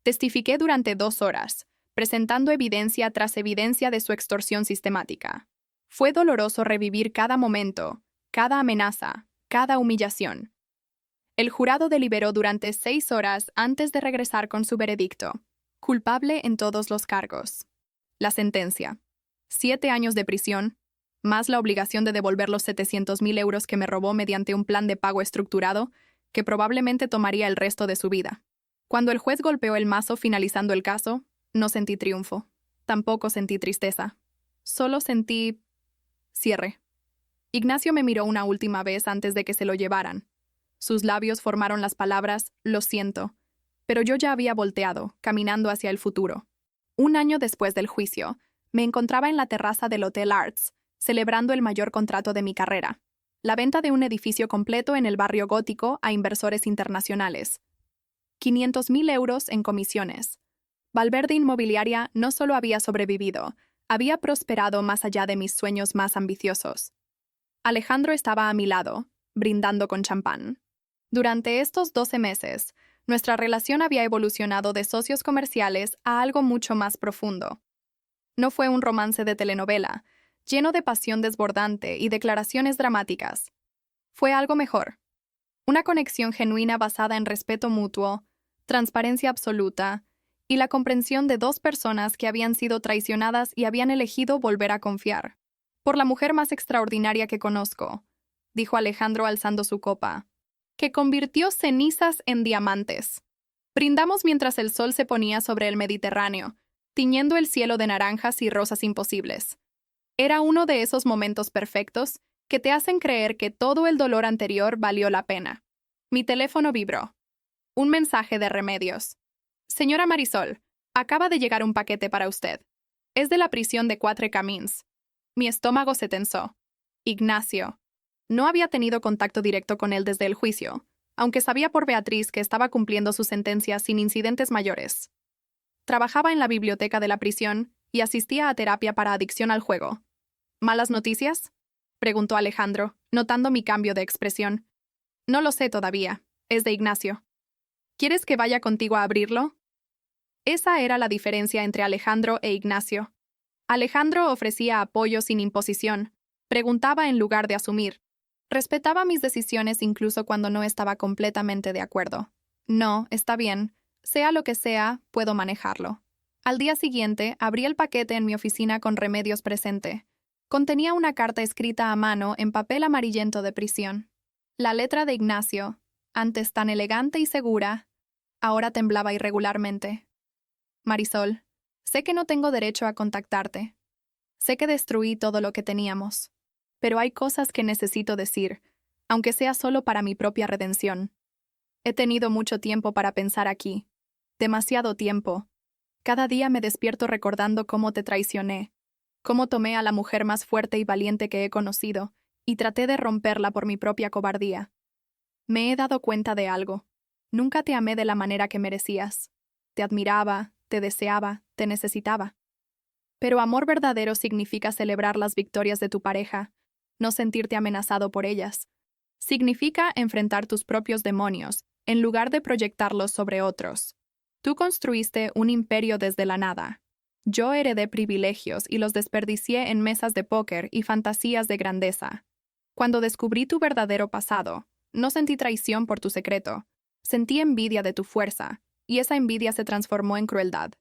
Testifiqué durante 2 horas, presentando evidencia tras evidencia de su extorsión sistemática. Fue doloroso revivir cada momento, cada amenaza, cada humillación. El jurado deliberó durante 6 horas antes de regresar con su veredicto. Culpable en todos los cargos. La sentencia: 7 años de prisión, más la obligación de devolver los 700.000 euros que me robó mediante un plan de pago estructurado, que probablemente tomaría el resto de su vida. Cuando el juez golpeó el mazo finalizando el caso, no sentí triunfo. Tampoco sentí tristeza. Solo sentí cierre. Ignacio me miró una última vez antes de que se lo llevaran. Sus labios formaron las palabras «lo siento», pero yo ya había volteado, caminando hacia el futuro. Un año después del juicio, me encontraba en la terraza del Hotel Arts, celebrando el mayor contrato de mi carrera: la venta de un edificio completo en el barrio gótico a inversores internacionales. 500.000 euros en comisiones. Valverde Inmobiliaria no solo había sobrevivido, había prosperado más allá de mis sueños más ambiciosos. Alejandro estaba a mi lado, brindando con champán. Durante estos 12 meses, nuestra relación había evolucionado de socios comerciales a algo mucho más profundo. No fue un romance de telenovela, lleno de pasión desbordante y declaraciones dramáticas. Fue algo mejor. Una conexión genuina basada en respeto mutuo, transparencia absoluta y la comprensión de dos personas que habían sido traicionadas y habían elegido volver a confiar. Por la mujer más extraordinaria que conozco, dijo Alejandro alzando su copa, que convirtió cenizas en diamantes. Brindamos mientras el sol se ponía sobre el Mediterráneo, tiñendo el cielo de naranjas y rosas imposibles. Era uno de esos momentos perfectos que te hacen creer que todo el dolor anterior valió la pena. Mi teléfono vibró. Un mensaje de Remedios. Señora Marisol, acaba de llegar un paquete para usted. Es de la prisión de Quatre Camins. Mi estómago se tensó. Ignacio. No había tenido contacto directo con él desde el juicio, aunque sabía por Beatriz que estaba cumpliendo su sentencia sin incidentes mayores. Trabajaba en la biblioteca de la prisión y asistía a terapia para adicción al juego. ¿Malas noticias?, preguntó Alejandro, notando mi cambio de expresión. No lo sé todavía. Es de Ignacio. ¿Quieres que vaya contigo a abrirlo? Esa era la diferencia entre Alejandro e Ignacio. Alejandro ofrecía apoyo sin imposición, preguntaba en lugar de asumir. Respetaba mis decisiones incluso cuando no estaba completamente de acuerdo. No, está bien. Sea lo que sea, puedo manejarlo. Al día siguiente, abrí el paquete en mi oficina con Remedios presente. Contenía una carta escrita a mano en papel amarillento de prisión. La letra de Ignacio, antes tan elegante y segura, ahora temblaba irregularmente. Marisol, sé que no tengo derecho a contactarte. Sé que destruí todo lo que teníamos. Pero hay cosas que necesito decir, aunque sea solo para mi propia redención. He tenido mucho tiempo para pensar aquí. Demasiado tiempo. Cada día me despierto recordando cómo te traicioné, cómo tomé a la mujer más fuerte y valiente que he conocido, y traté de romperla por mi propia cobardía. Me he dado cuenta de algo. Nunca te amé de la manera que merecías. Te admiraba, te deseaba, te necesitaba. Pero amor verdadero significa celebrar las victorias de tu pareja, no sentirte amenazado por ellas. Significa enfrentar tus propios demonios, en lugar de proyectarlos sobre otros. Tú construiste un imperio desde la nada. Yo heredé privilegios y los desperdicié en mesas de póker y fantasías de grandeza. Cuando descubrí tu verdadero pasado, no sentí traición por tu secreto. Sentí envidia de tu fuerza, y esa envidia se transformó en crueldad.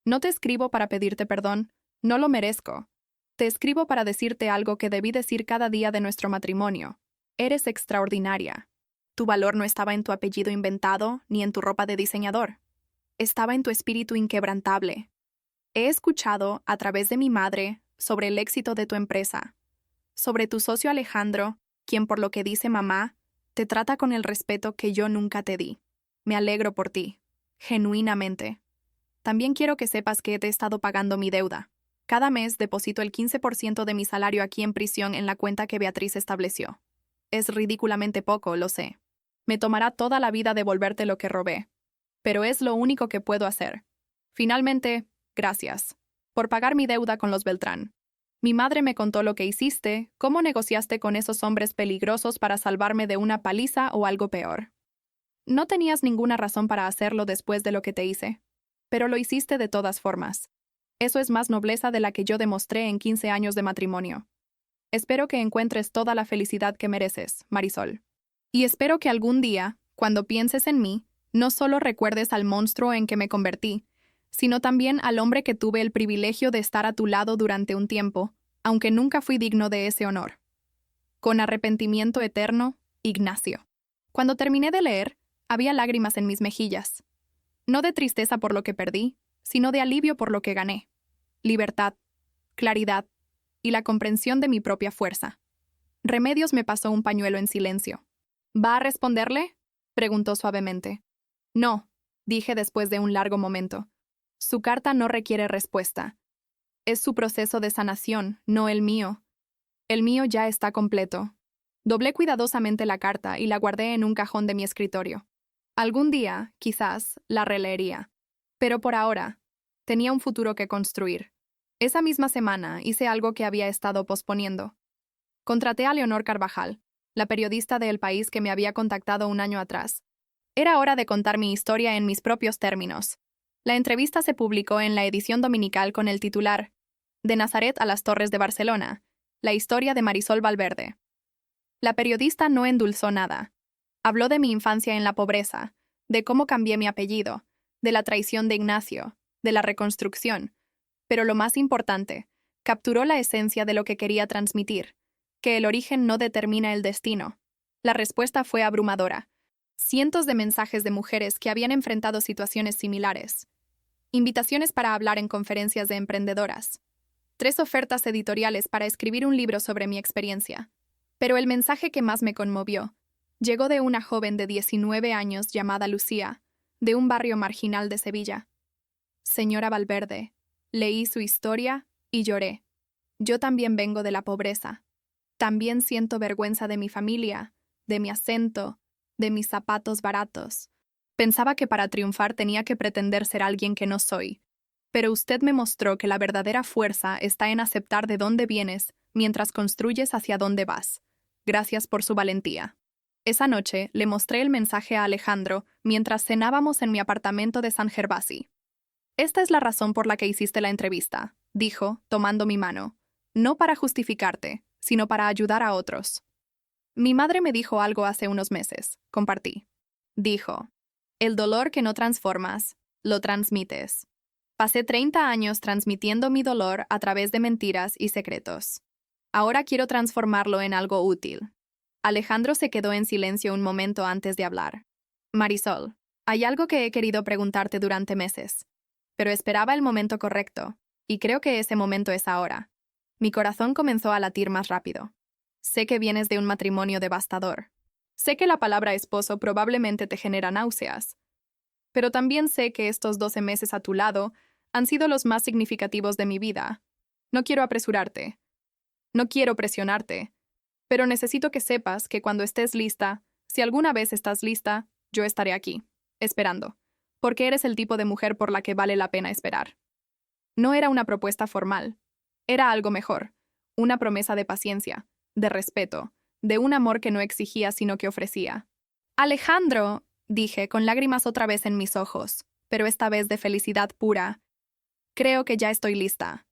No te escribo para pedirte perdón, no lo merezco. Te escribo para decirte algo que debí decir cada día de nuestro matrimonio. Eres extraordinaria. Tu valor no estaba en tu apellido inventado ni en tu ropa de diseñador. Estaba en tu espíritu inquebrantable. He escuchado, a través de mi madre, sobre el éxito de tu empresa, sobre tu socio Alejandro, quien por lo que dice mamá, te trata con el respeto que yo nunca te di. Me alegro por ti, genuinamente. También quiero que sepas que te he estado pagando mi deuda. Cada mes deposito el 15% de mi salario aquí en prisión en la cuenta que Beatriz estableció. Es ridículamente poco, lo sé. Me tomará toda la vida devolverte lo que robé. Pero es lo único que puedo hacer. Finalmente, gracias por pagar mi deuda con los Beltrán. Mi madre me contó lo que hiciste, cómo negociaste con esos hombres peligrosos para salvarme de una paliza o algo peor. No tenías ninguna razón para hacerlo después de lo que te hice, pero lo hiciste de todas formas. Eso es más nobleza de la que yo demostré en 15 años de matrimonio. Espero que encuentres toda la felicidad que mereces, Marisol. Y espero que algún día, cuando pienses en mí, no solo recuerdes al monstruo en que me convertí, sino también al hombre que tuve el privilegio de estar a tu lado durante un tiempo, aunque nunca fui digno de ese honor. Con arrepentimiento eterno, Ignacio. Cuando terminé de leer, había lágrimas en mis mejillas. No de tristeza por lo que perdí, sino de alivio por lo que gané. Libertad, claridad y la comprensión de mi propia fuerza. Remedios me pasó un pañuelo en silencio. ¿Va a responderle?, preguntó suavemente. No, dije después de un largo momento. Su carta no requiere respuesta. Es su proceso de sanación, no el mío. El mío ya está completo. Doblé cuidadosamente la carta y la guardé en un cajón de mi escritorio. Algún día, quizás, la releería. Pero por ahora, tenía un futuro que construir. Esa misma semana hice algo que había estado posponiendo. Contraté a Leonor Carvajal, la periodista de El País que me había contactado un año atrás. Era hora de contar mi historia en mis propios términos. La entrevista se publicó en la edición dominical con el titular De Nazaret a las Torres de Barcelona, la historia de Marisol Valverde. La periodista no endulzó nada. Habló de mi infancia en la pobreza, de cómo cambié mi apellido, de la traición de Ignacio, de la reconstrucción, pero lo más importante, capturó la esencia de lo que quería transmitir, que el origen no determina el destino. La respuesta fue abrumadora. Cientos de mensajes de mujeres que habían enfrentado situaciones similares. Invitaciones para hablar en conferencias de emprendedoras. 3 ofertas editoriales para escribir un libro sobre mi experiencia. Pero el mensaje que más me conmovió llegó de una joven de 19 años llamada Lucía, de un barrio marginal de Sevilla. Señora Valverde, leí su historia y lloré. Yo también vengo de la pobreza. También siento vergüenza de mi familia, de mi acento, de mis zapatos baratos. Pensaba que para triunfar tenía que pretender ser alguien que no soy. Pero usted me mostró que la verdadera fuerza está en aceptar de dónde vienes mientras construyes hacia dónde vas. Gracias por su valentía. Esa noche le mostré el mensaje a Alejandro mientras cenábamos en mi apartamento de San Gervasi. Esta es la razón por la que hiciste la entrevista, dijo, tomando mi mano. No para justificarte, sino para ayudar a otros. Mi madre me dijo algo hace unos meses, compartí. Dijo, el dolor que no transformas, lo transmites. Pasé 30 años transmitiendo mi dolor a través de mentiras y secretos. Ahora quiero transformarlo en algo útil. Alejandro se quedó en silencio un momento antes de hablar. Marisol, hay algo que he querido preguntarte durante meses. Pero esperaba el momento correcto, y creo que ese momento es ahora. Mi corazón comenzó a latir más rápido. Sé que vienes de un matrimonio devastador. Sé que la palabra esposo probablemente te genera náuseas. Pero también sé que estos 12 meses a tu lado han sido los más significativos de mi vida. No quiero apresurarte. No quiero presionarte. Pero necesito que sepas que cuando estés lista, si alguna vez estás lista, yo estaré aquí, esperando. Porque eres el tipo de mujer por la que vale la pena esperar. No era una propuesta formal. Era algo mejor. Una promesa de paciencia, de respeto, de un amor que no exigía sino que ofrecía. Alejandro, dije, con lágrimas otra vez en mis ojos, pero esta vez de felicidad pura. Creo que ya estoy lista.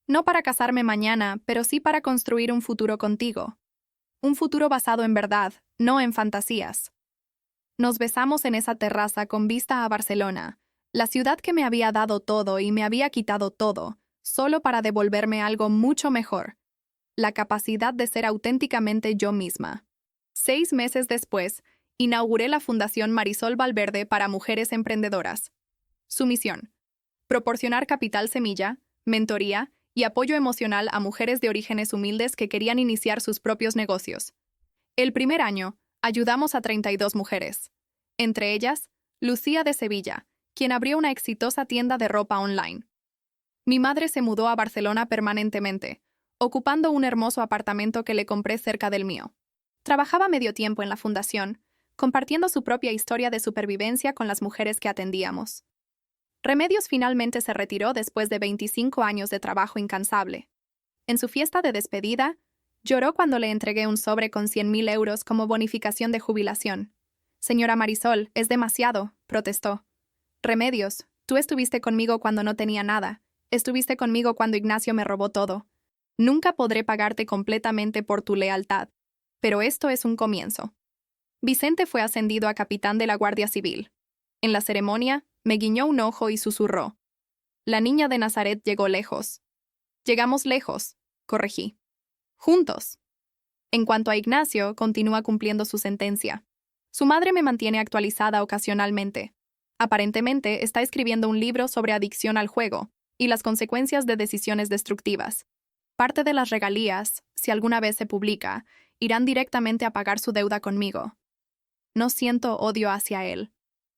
No para casarme mañana, pero sí para construir un futuro contigo. Un futuro basado en verdad, no en fantasías. Nos besamos en esa terraza con vista a Barcelona, la ciudad que me había dado todo y me había quitado todo, solo para devolverme algo mucho mejor, la capacidad de ser auténticamente yo misma. 6 meses después, inauguré la Fundación Marisol Valverde para Mujeres Emprendedoras. Su misión: proporcionar capital semilla, mentoría y apoyo emocional a mujeres de orígenes humildes que querían iniciar sus propios negocios. El primer año, ayudamos a 32 mujeres. Entre ellas, Lucía de Sevilla, quien abrió una exitosa tienda de ropa online. Mi madre se mudó a Barcelona permanentemente, ocupando un hermoso apartamento que le compré cerca del mío. Trabajaba medio tiempo en la fundación, compartiendo su propia historia de supervivencia con las mujeres que atendíamos. Remedios finalmente se retiró después de 25 años de trabajo incansable. En su fiesta de despedida, lloró cuando le entregué un sobre con 100.000 euros como bonificación de jubilación. Señora Marisol, es demasiado, protestó. Remedios, tú estuviste conmigo cuando no tenía nada, Estuviste conmigo cuando Ignacio me robó todo. Nunca podré pagarte completamente por tu lealtad, pero esto es un comienzo. Vicente fue ascendido a capitán de la Guardia Civil. En la ceremonia, me guiñó un ojo y susurró: La niña de Nazaret llegó lejos. Llegamos lejos, corregí. Juntos. En cuanto a Ignacio, continúa cumpliendo su sentencia. Su madre me mantiene actualizada ocasionalmente. Aparentemente, está escribiendo un libro sobre adicción al juego y las consecuencias de decisiones destructivas. Parte de las regalías, si alguna vez se publica, irán directamente a pagar su deuda conmigo. No siento odio hacia él,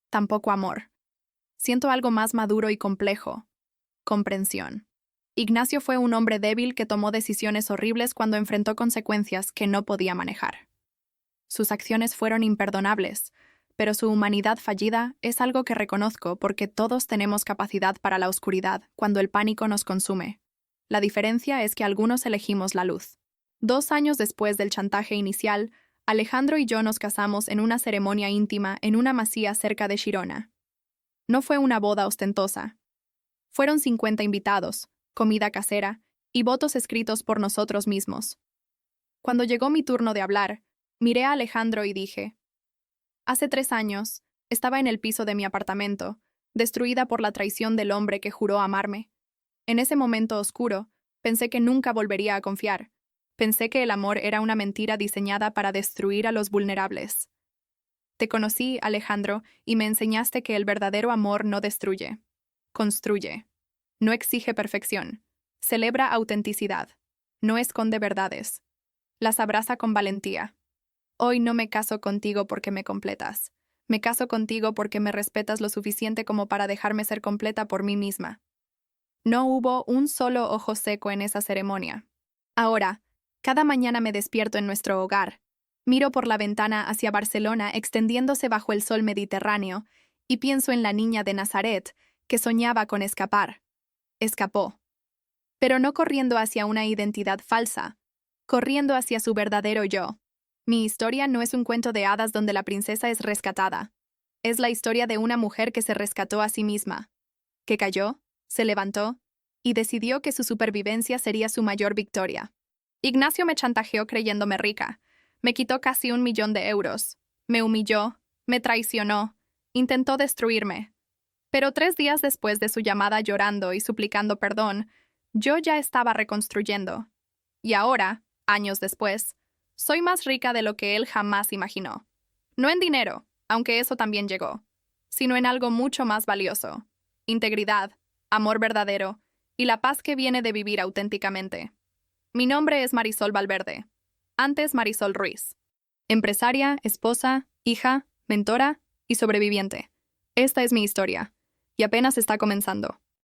tampoco amor. Siento algo más maduro y complejo: comprensión. Ignacio fue un hombre débil que tomó decisiones horribles cuando enfrentó consecuencias que no podía manejar. Sus acciones fueron imperdonables, pero su humanidad fallida es algo que reconozco porque todos tenemos capacidad para la oscuridad cuando el pánico nos consume. La diferencia es que algunos elegimos la luz. 2 años después del chantaje inicial, Alejandro y yo nos casamos en una ceremonia íntima en una masía cerca de Girona. No fue una boda ostentosa. Fueron 50 invitados, comida casera y votos escritos por nosotros mismos. Cuando llegó mi turno de hablar, miré a Alejandro y dije: Hace 3 años, estaba en el piso de mi apartamento, destruida por la traición del hombre que juró amarme. En ese momento oscuro, pensé que nunca volvería a confiar. Pensé que el amor era una mentira diseñada para destruir a los vulnerables. Te conocí, Alejandro, y me enseñaste que el verdadero amor no destruye, construye. No exige perfección. Celebra autenticidad. No esconde verdades. Las abraza con valentía. Hoy no me caso contigo porque me completas. Me caso contigo porque me respetas lo suficiente como para dejarme ser completa por mí misma. No hubo un solo ojo seco en esa ceremonia. Ahora, cada mañana me despierto en nuestro hogar. Miro por la ventana hacia Barcelona extendiéndose bajo el sol Mediterráneo y pienso en la niña de Nazaret que soñaba con escapar. Escapó. Pero no corriendo hacia una identidad falsa, corriendo hacia su verdadero yo. Mi historia no es un cuento de hadas donde la princesa es rescatada. Es la historia de una mujer que se rescató a sí misma, que cayó, se levantó y decidió que su supervivencia sería su mayor victoria. Ignacio me chantajeó creyéndome rica. Me quitó casi 1 millón de euros. Me humilló, me traicionó, intentó destruirme. Pero 3 días después de su llamada llorando y suplicando perdón, yo ya estaba reconstruyendo. Y ahora, años después, soy más rica de lo que él jamás imaginó. No en dinero, aunque eso también llegó, sino en algo mucho más valioso: integridad, amor verdadero y la paz que viene de vivir auténticamente. Mi nombre es Marisol Valverde, antes Marisol Ruiz. Empresaria, esposa, hija, mentora y sobreviviente. Esta es mi historia, y apenas está comenzando.